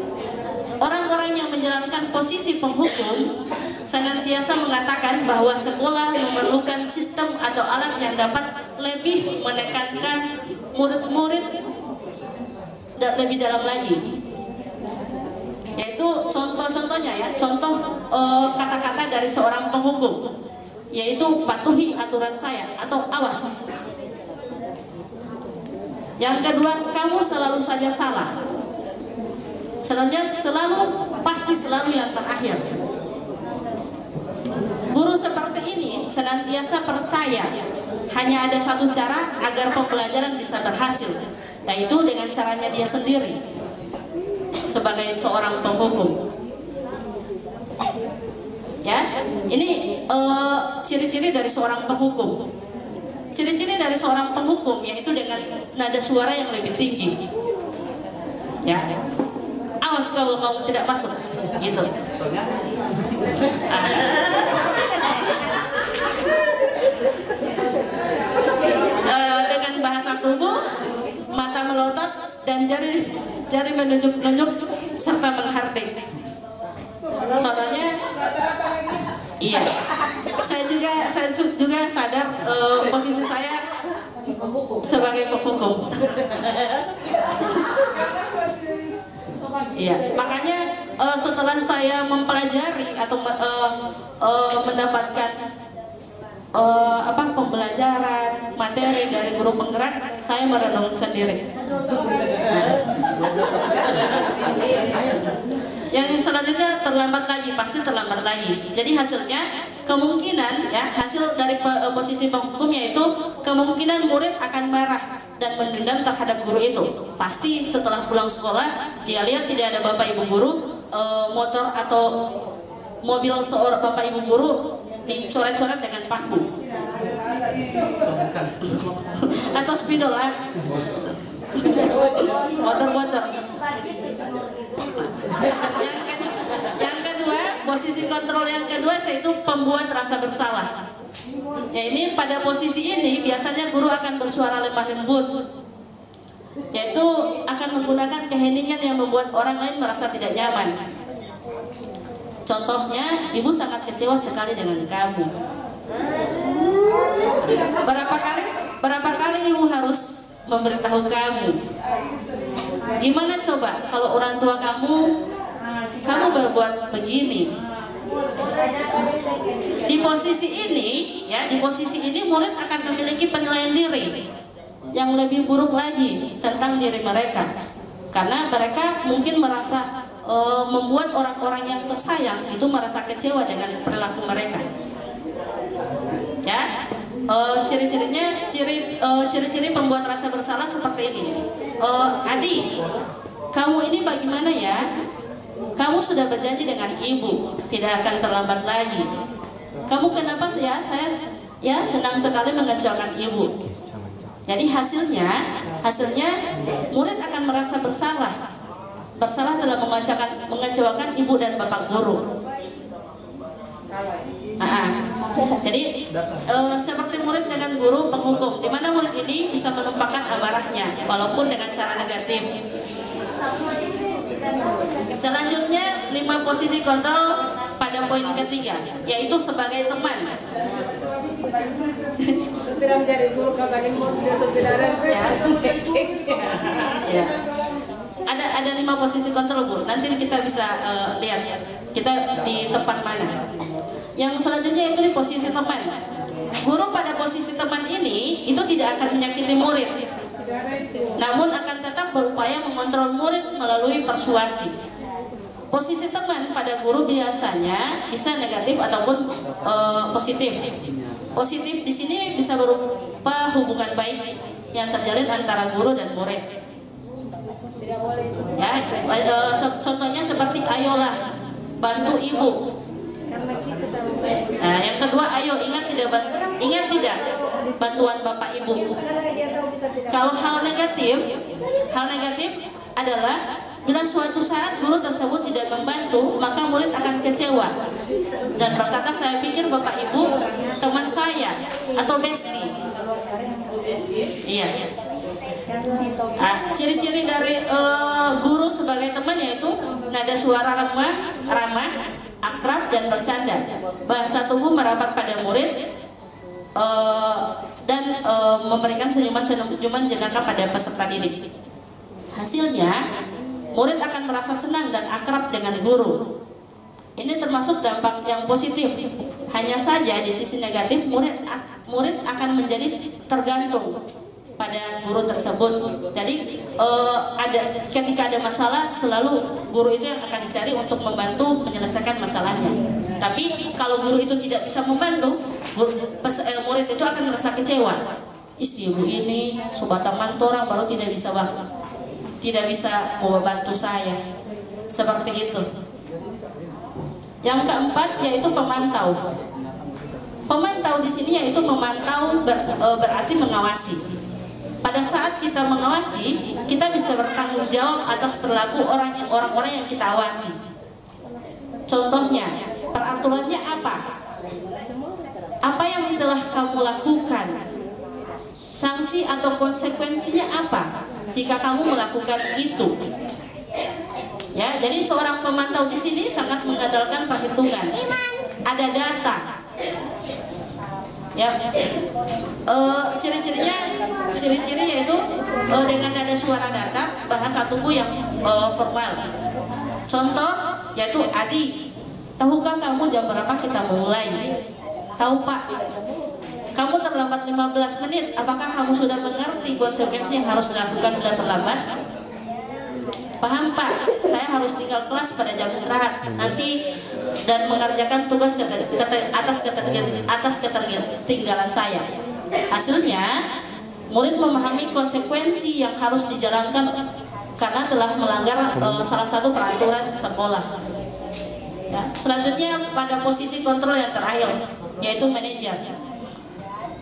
Orang-orang yang menjalankan posisi penghukum senantiasa mengatakan bahwa sekolah memerlukan sistem atau alat yang dapat lebih menekankan murid-murid dan lebih dalam lagi. Yaitu contoh-contohnya ya, contoh kata-kata dari seorang penghukum, yaitu patuhi aturan saya atau awas. Yang kedua, kamu selalu saja salah. Selanjutnya, pasti selalu yang terakhir. Guru seperti ini senantiasa percaya hanya ada satu cara agar pembelajaran bisa berhasil, yaitu dengan caranya dia sendiri sebagai seorang penghukum. Ya, ini ciri-ciri dari seorang penghukum. Ciri-ciri dari seorang penghukum yaitu dengan nada suara yang lebih tinggi. Ya, awas kalau kamu tidak masuk, gitu. Dengan bahasa tubuh, mata melotot dan jari menunjuk-nunjuk serta menghardik. Contohnya, iya, saya juga sadar posisi saya sebagai penghukum. Iya, makanya setelah saya mempelajari atau mendapatkan pembelajaran materi dari guru penggerak, saya merenung sendiri. Yang selanjutnya terlambat lagi, pasti terlambat lagi. Jadi hasilnya kemungkinan ya, hasil dari posisi penghukum yaitu kemungkinan murid akan marah dan mendendam terhadap guru itu. Pasti setelah pulang sekolah dia lihat tidak ada bapak ibu guru, motor atau mobil seorang bapak ibu guru dicoret-coret dengan paku atau spidol lah, motor bocor. Yang kedua, posisi kontrol yang kedua yaitu pembuat rasa bersalah. Ya, ini pada posisi ini biasanya guru akan bersuara lemah lembut, yaitu akan menggunakan keheningan yang membuat orang lain merasa tidak nyaman. Contohnya, ibu sangat kecewa sekali dengan kamu. Berapa kali ibu harus memberitahu kamu? Gimana coba kalau orang tua kamu berbuat begini? Di posisi ini murid akan memiliki penilaian diri yang lebih buruk lagi tentang diri mereka, karena mereka mungkin merasa membuat orang-orang yang tersayang itu merasa kecewa dengan perilaku mereka. Ya, ciri-ciri pembuat rasa bersalah seperti ini. Adi, kamu ini bagaimana ya? Kamu sudah berjanji dengan ibu tidak akan terlambat lagi. Kamu kenapa ya? Saya ya senang sekali mengecewakan ibu. Jadi hasilnya murid akan merasa bersalah dalam mengecewakan ibu dan bapak guru. Jadi seperti murid dengan guru penghukum, di mana murid ini bisa menumpahkan amarahnya walaupun dengan cara negatif. Selanjutnya 5 posisi kontrol pada poin ketiga, yaitu sebagai teman.
Tidak menjadi guru kabarin
Ya. Ada 5 posisi kontrol, Bu. Nanti kita bisa lihat kita di tempat mana. Yang selanjutnya itu di posisi teman. Guru pada posisi teman ini itu tidak akan menyakiti murid, namun akan tetap berupaya mengontrol murid melalui persuasi. Posisi teman pada guru biasanya bisa negatif ataupun positif. Positif di sini bisa berupa hubungan baik yang terjalin antara guru dan murid. Ya, contohnya seperti ayolah bantu ibu. Nah, yang kedua, ayo ingat tidak bantuan bapak ibu. Kalau hal negatif adalah bila suatu saat guru tersebut tidak membantu, maka murid akan kecewa dan berkata, saya pikir bapak ibu teman saya atau bestie. Iya. Ciri-ciri dari guru sebagai teman yaitu nada suara ramah, akrab dan bercanda. Bahasa tubuh merapat pada murid dan memberikan senyuman jenaka pada peserta didik. Hasilnya, murid akan merasa senang dan akrab dengan guru. Ini termasuk dampak yang positif. Hanya saja di sisi negatif, murid akan menjadi tergantung pada guru tersebut. Jadi ketika ada masalah, selalu guru itu yang akan dicari untuk membantu menyelesaikan masalahnya. Tapi kalau guru itu tidak bisa membantu, murid itu akan merasa kecewa. Ibu ini sobata mantorang baru tidak bisa mau membantu saya. Seperti itu. Yang keempat yaitu pemantau. Pemantau di sini yaitu memantau berarti mengawasi. Pada saat kita mengawasi, kita bisa bertanggung jawab atas perilaku orang-orang yang kita awasi. Contohnya, peraturannya apa? Apa yang telah kamu lakukan? Sanksi atau konsekuensinya apa jika kamu melakukan itu? Ya, jadi seorang pemantau di sini sangat mengandalkan perhitungan. Ada data. Ya, ciri-ciri yaitu dengan nada suara datar, bahasa tubuh yang formal. Contoh yaitu Adi, tahukah kamu jam berapa kita mulai? Tahu Pak. Kamu terlambat 15 menit. Apakah kamu sudah mengerti konsekuensi yang harus dilakukan bila terlambat? Paham Pak, saya harus tinggal kelas pada jam istirahat nanti dan mengerjakan tugas atas ketertinggalan saya. Hasilnya, murid memahami konsekuensi yang harus dijalankan karena telah melanggar salah satu peraturan sekolah. Ya. Selanjutnya pada posisi kontrol yang terakhir, yaitu manajer.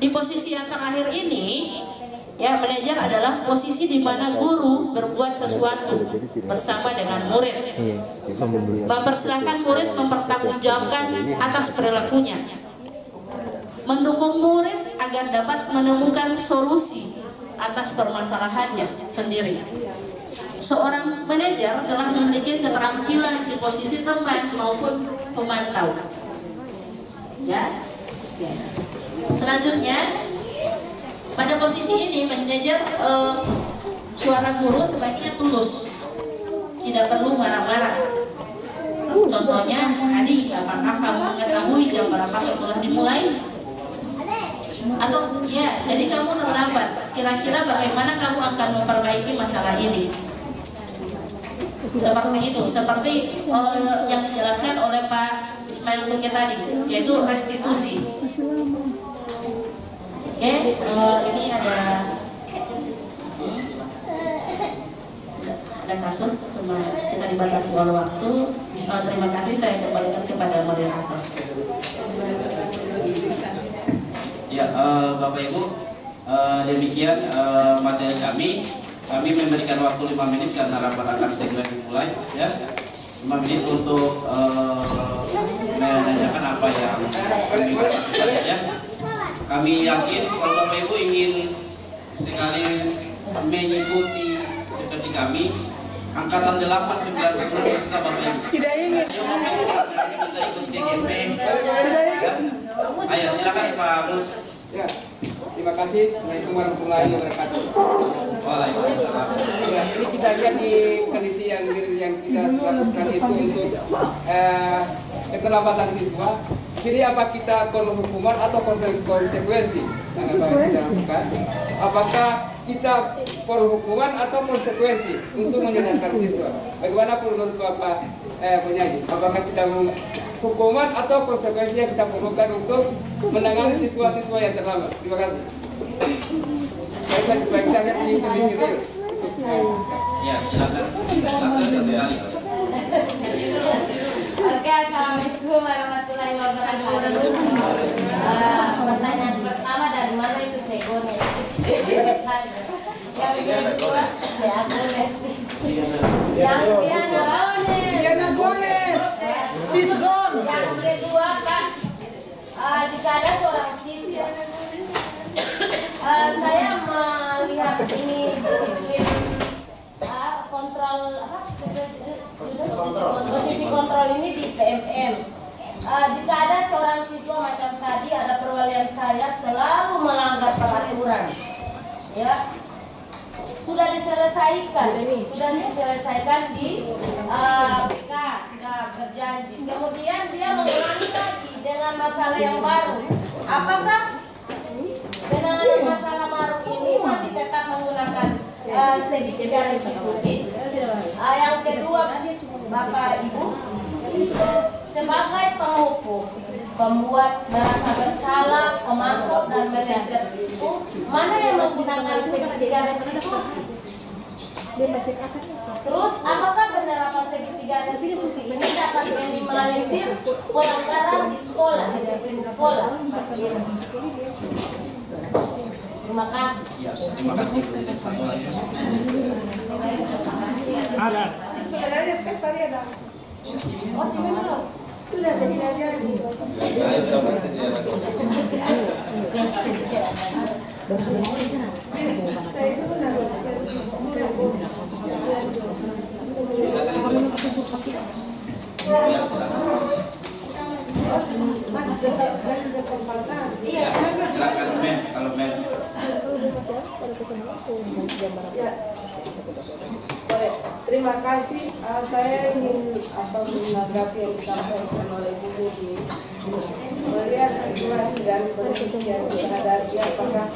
Di posisi yang terakhir ini, ya, manajer adalah posisi di mana guru berbuat sesuatu bersama dengan murid, mempersilahkan murid mempertanggungjawabkan atas perilakunya, mendukung murid agar dapat menemukan solusi atas permasalahannya sendiri. Seorang manajer telah memiliki keterampilan di posisi teman maupun pemantau. Ya. Selanjutnya, pada posisi ini manajer suara guru sebaiknya tulus, tidak perlu marah-marah. Contohnya, Adi, apakah kamu mengetahui jam berapa sekolah dimulai? Atau ya, jadi kamu terlambat. Kira-kira bagaimana kamu akan memperbaiki masalah ini? Seperti itu, seperti yang dijelaskan oleh Pak Ismail Tuke tadi, yaitu restitusi. Oke, ini ada kasus, cuma kita dibatasi oleh waktu. Terima kasih, saya kembalikan kepada moderator.
Ya, Bapak Ibu, demikian materi kami. Kami memberikan waktu 5 menit karena rapat akan segera dimulai. Ya, 5 menit untuk menanyakan apa yang kami bahas saja. Ya, kami yakin kalau Bapak Ibu ingin sekali mengikuti seperti kami, angkatan 8, 9, 10 kita Bapak Ibu. Tidak ingin. Ayo Bapak Ibu, kami minta ikut CGP. Ya. Ayo silakan Pak Mus.
Ya, terima kasih. Assalamualaikum warahmatullahi wabarakatuh.
Waalaikumsalam.
Ya, ini kita lihat di kondisi yang kita lakukan itu untuk keterlambatan siswa. Jadi apa kita perlu hukuman atau konsekuensi yang akan kita lakukan? Apakah kita perlu hukuman atau konsekuensi untuk menyadarkan siswa? Bagaimana menurut Bapak penyanyi? Apakah kita hukuman atau konsekuensi yang kita perlukan untuk menangani siswa-siswa yang terlambat? Terima kasih. Baik, kita lihat di kondisi real.
Ya, silakan. Satu kali.
Oke, assalamualaikum warahmatullahi wabarakatuh. Pertanyaan pertama, dari mana itu tegonya? Yang kedua,
Diana Gones, Sisgon.
Yang kedua, Pak, jika ada seorang siswa, saya melihat ini disiplin kontrol posisi kontrol ini di PMM. Jika ada seorang siswa macam tadi, ada perwalian saya selalu melanggar peraturan, ya sudah diselesaikan di PK, sudah berjanji. Kemudian dia mengulangi lagi dengan masalah yang baru. Apakah dengan masalah baru ini masih tetap menggunakan segitiga restitusi? Yang kedua, Bapak Ibu, sebagai penghukum, pembuat merasa bersalah, pemangku dan manajer itu mana yang menggunakan segitiga restitusi? Terus apakah penerapan segitiga restitusi ini dapat meminimalisir pelanggaran di sekolah, disiplin sekolah? Terima kasih.
Ya, terima kasih. Satu lagi.
Ada.
Sebenarnya saya tadi ada. Oh, belum. Sudah jadi jadi.
Ayo sama kita.
Saya itu benar.
Ya, silakan.
Iya,
silakan Men, kalau Men.
Terima kasih. Saya ingin menanggapi yang disampaikan oleh Bu Budi. Melihat situasi dan kondisi yang kita hadapi, apakah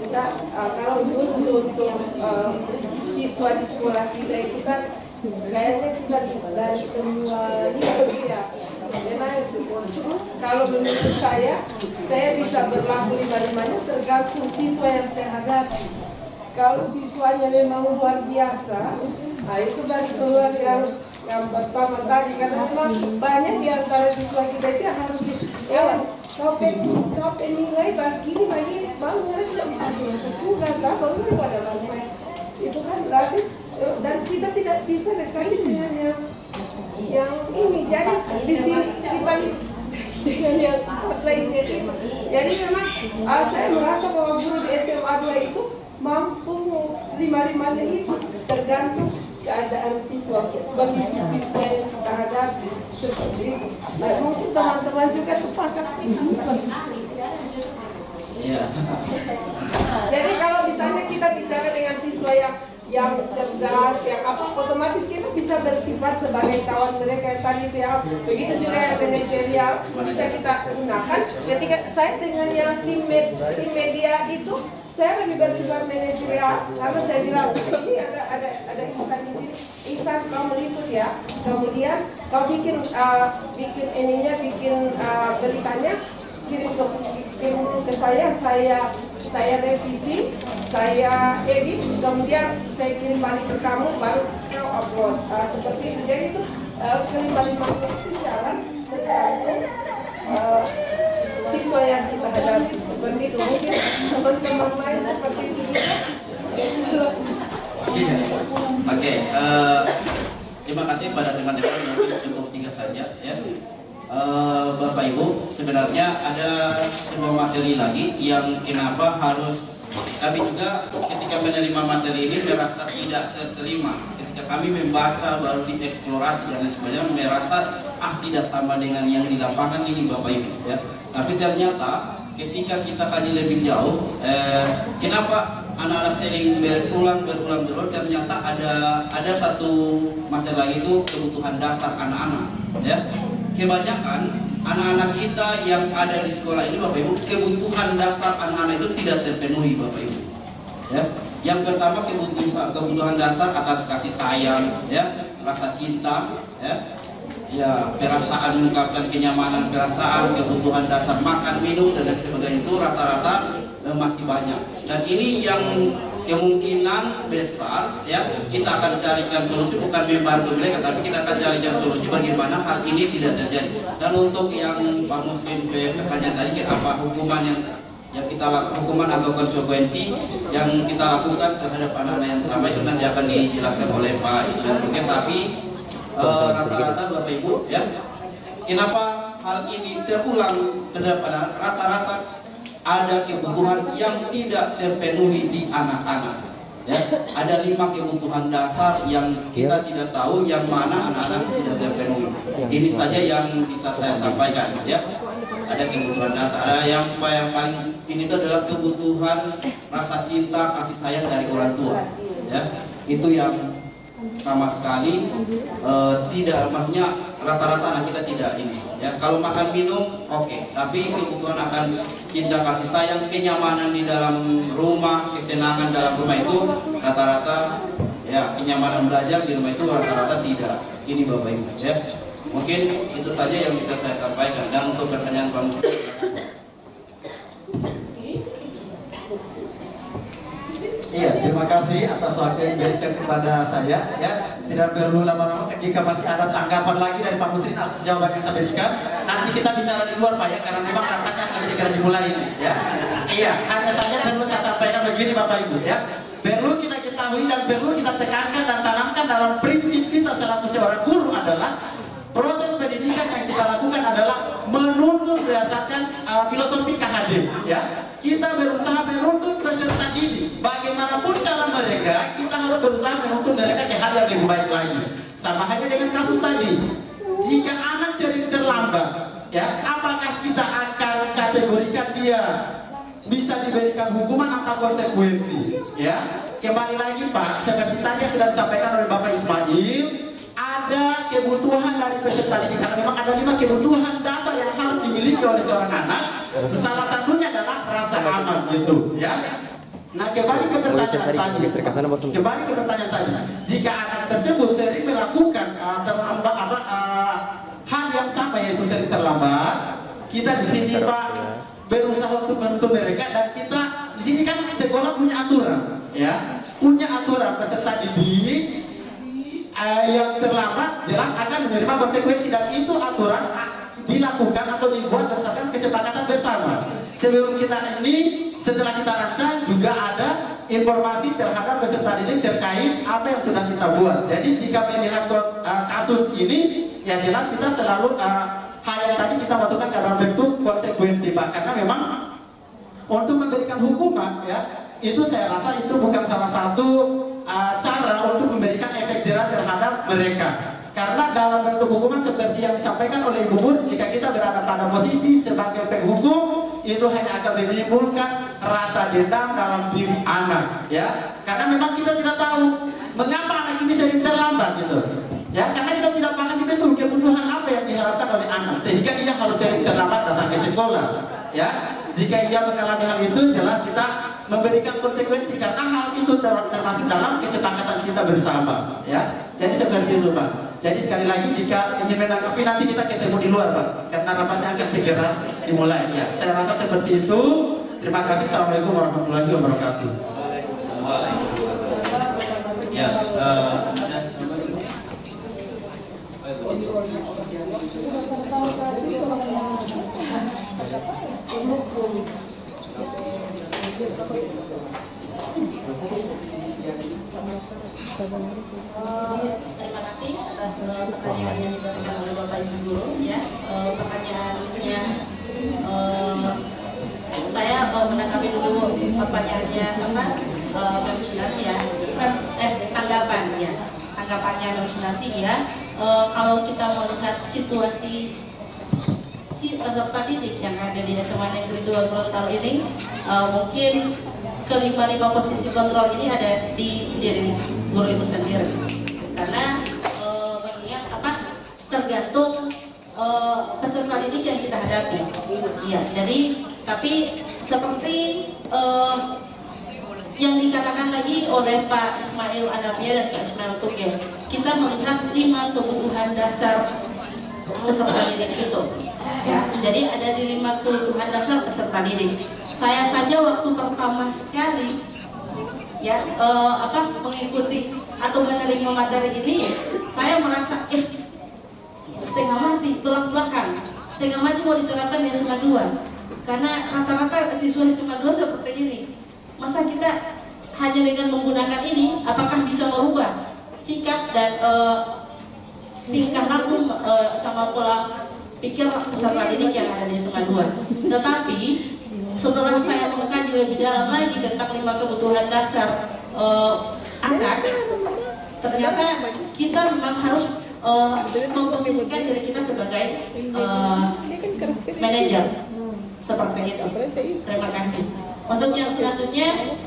kita kalau khusus untuk siswa di sekolah kita itu kan kayaknya kita dari semua ya. Memang kalau menurut saya bisa berlaku 5-5-nya tergantung siswa yang saya hadapi. Kalau siswanya memang luar biasa, nah itu dari keluar yang pertama tadi, karena memang banyak di antara siswa kita itu yang harus kau penilai begini bangunnya tidak dikasih masuk tugas, baru pada bangun itu kan berarti, dan kita tidak bisa dekati dengan yang ini. Jadi di sini kita dengan yang lainnya itu. Jadi memang saya merasa bahwa guru di SMA 2 itu mampu 5-5-nya itu tergantung keadaan siswa, bagi siswa yang kita hadapi seperti itu. Nah, mungkin teman-teman juga sepakat itu seperti itu.
Iya.
Jadi kalau misalnya kita bicara dengan siswa yang cerdas, yang apa, otomatis kita bisa bersifat sebagai kawan mereka yang tadi itu ya. Begitu juga yang manajerial bisa kita gunakan. Ketika saya dengan yang tim media itu, saya lebih bersifat manajerial karena saya bilang ini ada Ihsan di sini. Ihsan kau meliput ya, kemudian kau bikin beritanya, kirim ke saya revisi, saya edit, kemudian saya kirim balik ke kamu, baru kau upload. Seperti itu. Jadi itu kelima-lima itu jalan tergantung siswa yang kita hadapi. Seperti itu. Mungkin teman-teman lain seperti itu juga.
Oke, terima kasih pada teman-teman. Mungkin cukup 3 saja ya. Bapak Ibu, sebenarnya ada sebuah materi lagi yang kenapa harus kami juga ketika menerima materi ini merasa tidak terterima. Ketika kami membaca baru dieksplorasi dan lain sebagainya, merasa tidak sama dengan yang di lapangan ini Bapak Ibu ya. Tapi ternyata ketika kita kaji lebih jauh, kenapa anak-anak sering berulang ternyata ada satu materi lagi itu kebutuhan dasar anak-anak ya. Kebanyakan anak-anak kita yang ada di sekolah ini Bapak Ibu, kebutuhan dasar anak-anak itu tidak terpenuhi Bapak Ibu ya. Yang pertama kebutuhan dasar atas kasih sayang ya, rasa cinta ya, perasaan, mengungkapkan kenyamanan, perasaan, kebutuhan dasar makan, minum dan sebagainya itu rata-rata masih banyak. Dan ini yang kemungkinan besar ya, kita akan carikan solusi, bukan membantu mereka, tapi kita akan carikan solusi bagaimana hal ini tidak terjadi. Dan untuk yang Pak Muslim pertanyaan tadi, apa hukuman yang kita lakukan, hukuman atau konsekuensi yang kita lakukan terhadap anak-anak yang terlambat itu nanti akan dijelaskan oleh Pak Ismail. Tapi rata-rata Bapak Ibu ya, kenapa hal ini terulang terhadap anak? Rata-rata ada kebutuhan yang tidak terpenuhi di anak-anak ya. Ada 5 kebutuhan dasar yang kita tidak tahu yang mana anak-anak tidak terpenuhi. Ini saja yang bisa saya sampaikan ya. Ada kebutuhan dasar, ada yang paling ini itu adalah kebutuhan rasa cinta, kasih sayang dari orang tua ya. Itu yang sama sekali tidak, maksudnya rata-rata anak kita tidak ini ya. Kalau makan minum oke, tapi kebutuhan akan cinta, kasih sayang, kenyamanan di dalam rumah, kesenangan dalam rumah itu rata-rata ya, kenyamanan belajar di rumah itu rata-rata tidak. Ini Bapak Ibu ya. Mungkin itu saja yang bisa saya sampaikan. Dan untuk pertanyaan Pak Muslim,
iya, terima kasih atas waktu yang diberikan kepada saya ya. Tidak perlu lama-lama, jika masih ada tanggapan lagi dari Pak Muslim atas jawaban yang saya berikan, nanti kita bicara di luar Pak ya, karena memang rampatnya akan segera dimulai ini ya. Iya, hanya saja perlu saya sampaikan begini Bapak Ibu ya. Perlu kita ketahui dan perlu kita tekankan dan tanamkan dalam prinsip kita selaku seorang guru adalah proses pendidikan yang kita lakukan adalah menuntut berdasarkan filosofi KHD ya. Kita berusaha menuntut peserta didik, bagaimanapun cara mereka, kita harus berusaha menuntut mereka ke hal yang lebih baik lagi. Sama halnya dengan kasus tadi, jika anak sering terlambat ya, apakah kita akan kategorikan dia bisa diberikan hukuman atau konsekuensi ya. Kembali lagi Pak, seperti tadi yang sudah disampaikan oleh Bapak Ismail, ada kebutuhan dari peserta didik, karena memang ada 5 kebutuhan dasar yang harus dimiliki oleh seorang anak. Salah satunya adalah rasa aman gitu ya. Nah, kembali ke pertanyaan tadi. Jika anak tersebut sering melakukan terlambat hal yang sama, yaitu sering terlambat, kita di sini Pak berusaha untuk menuntut mereka, dan kita di sini kan sekolah punya aturan ya, punya aturan peserta didik yang terlambat jelas akan menerima konsekuensi, dan itu aturan dilakukan atau dibuat berdasarkan kesepakatan bersama. Sebelum kita ini, setelah kita rancang juga ada informasi terhadap peserta didik terkait apa yang sudah kita buat. Jadi jika melihat kasus ini, ya jelas kita selalu hal yang tadi kita masukkan dalam bentuk konsekuensi Pak, karena memang untuk memberikan hukuman ya, itu saya rasa itu bukan salah satu cara untuk memberikan efek jerah terhadap mereka. Karena dalam bentuk hukuman seperti yang disampaikan oleh Ibu Bun, jika kita berada pada posisi sebagai penghukum, itu hanya akan menimbulkan rasa dendam dalam diri anak, ya. Karena memang kita tidak tahu mengapa anak ini sering terlambat gitu. Ya, karena kita tidak pahami betul kebutuhan apa yang diharapkan oleh anak, sehingga ia harus sering terlambat datang ke sekolah. Ya, jika ia mengalami hal itu, jelas kita memberikan konsekuensi karena hal itu termasuk dalam kesepakatan kita bersama. Ya, jadi seperti itu, Pak. Jadi sekali lagi jika ingin menanggapi nanti kita ketemu di luar, Pak, karena rapatnya akan segera dimulai. Ya, saya rasa seperti itu. Terima kasih. Assalamualaikum warahmatullahi wabarakatuh.
Ya,
terima kasih atas pertanyaan yang diberikan oleh Bapak Ibu Guru. Ya, pertanyaannya saya menanggapi dulu pertanyaannya sama Memsunasi ya, tanggapannya Memsunasi ya. Kalau kita melihat situasi peserta didik yang ada di SMA Negeri 2 Gorontalo ini, mungkin kelima posisi kontrol ini ada di diri guru itu sendiri, karena mengingat tergantung peserta didik yang kita hadapi. Ya, jadi tapi seperti yang dikatakan lagi oleh Pak Ismail Anamia dan Pak Ismail Tugel, kita melihat 5 kebutuhan dasar peserta didik itu. Ya, jadi ada di 5 kebutuhan dasar peserta didik. Saya saja waktu pertama sekali ya mengikuti atau menerima materi ini, saya merasa setengah mati, tulang belakang, setengah mati mau diterapkan di SMA 2, karena rata-rata siswa SMA 2 seperti ini. Masa kita hanya dengan menggunakan ini, apakah bisa merubah sikap dan tingkah laku sama pola pikir peserta didik yang ada di SMA 2? Tetapi setelah saya mengkaji lebih dalam lagi tentang 5 kebutuhan dasar anak, ternyata kita memang harus memposisikan diri kita sebagai manajer seperti itu. Terima kasih. Untuk yang selanjutnya,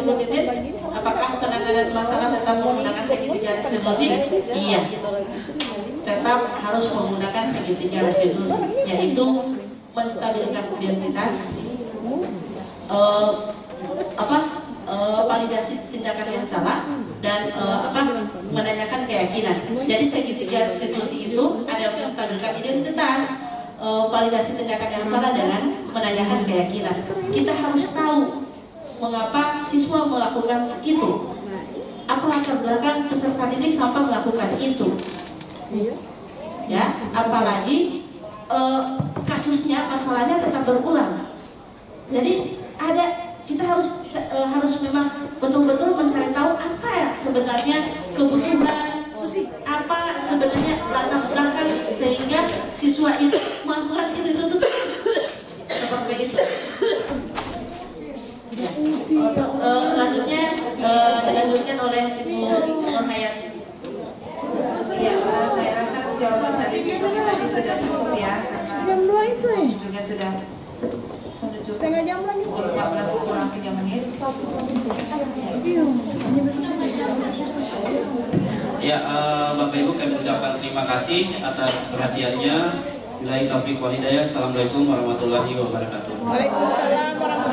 Ibu Titin, apakah penanganan masalah tetap menggunakan segitiga restitusi? Iya, tetap harus menggunakan segitiga restitusi, yaitu menstabilkan identitas, validasi tindakan yang salah, dan menanyakan keyakinan. Jadi segitiga restitusi itu ada menstabilkan identitas, validasi tindakan yang salah, dengan menanyakan keyakinan. Kita harus tahu mengapa siswa melakukan itu, apa latar belakang peserta didik sampai melakukan itu. Ya, apalagi kasusnya, masalahnya tetap berulang. Jadi kita harus memang betul-betul mencari tahu apa ya sebenarnya kebutuhan, apa sebenarnya latar belakang sehingga siswa itu melakukan itu terus seperti itu. Ya. Selanjutnya dilanjutkan oleh Ibu Nurhayati.
Ya, saya rasa jawaban dari Ibu tadi sudah cukup ya, karena jam 2 itu juga sudah menuju pukul 14 kurang 3 menit.
Ya, Bapak Ibu, kami ucapkan terima kasih atas perhatiannya. Billahi taufiq wal hidayah. Assalamualaikum warahmatullahi wabarakatuh.
Waalaikumsalam warahmatullahi wabarakatuh.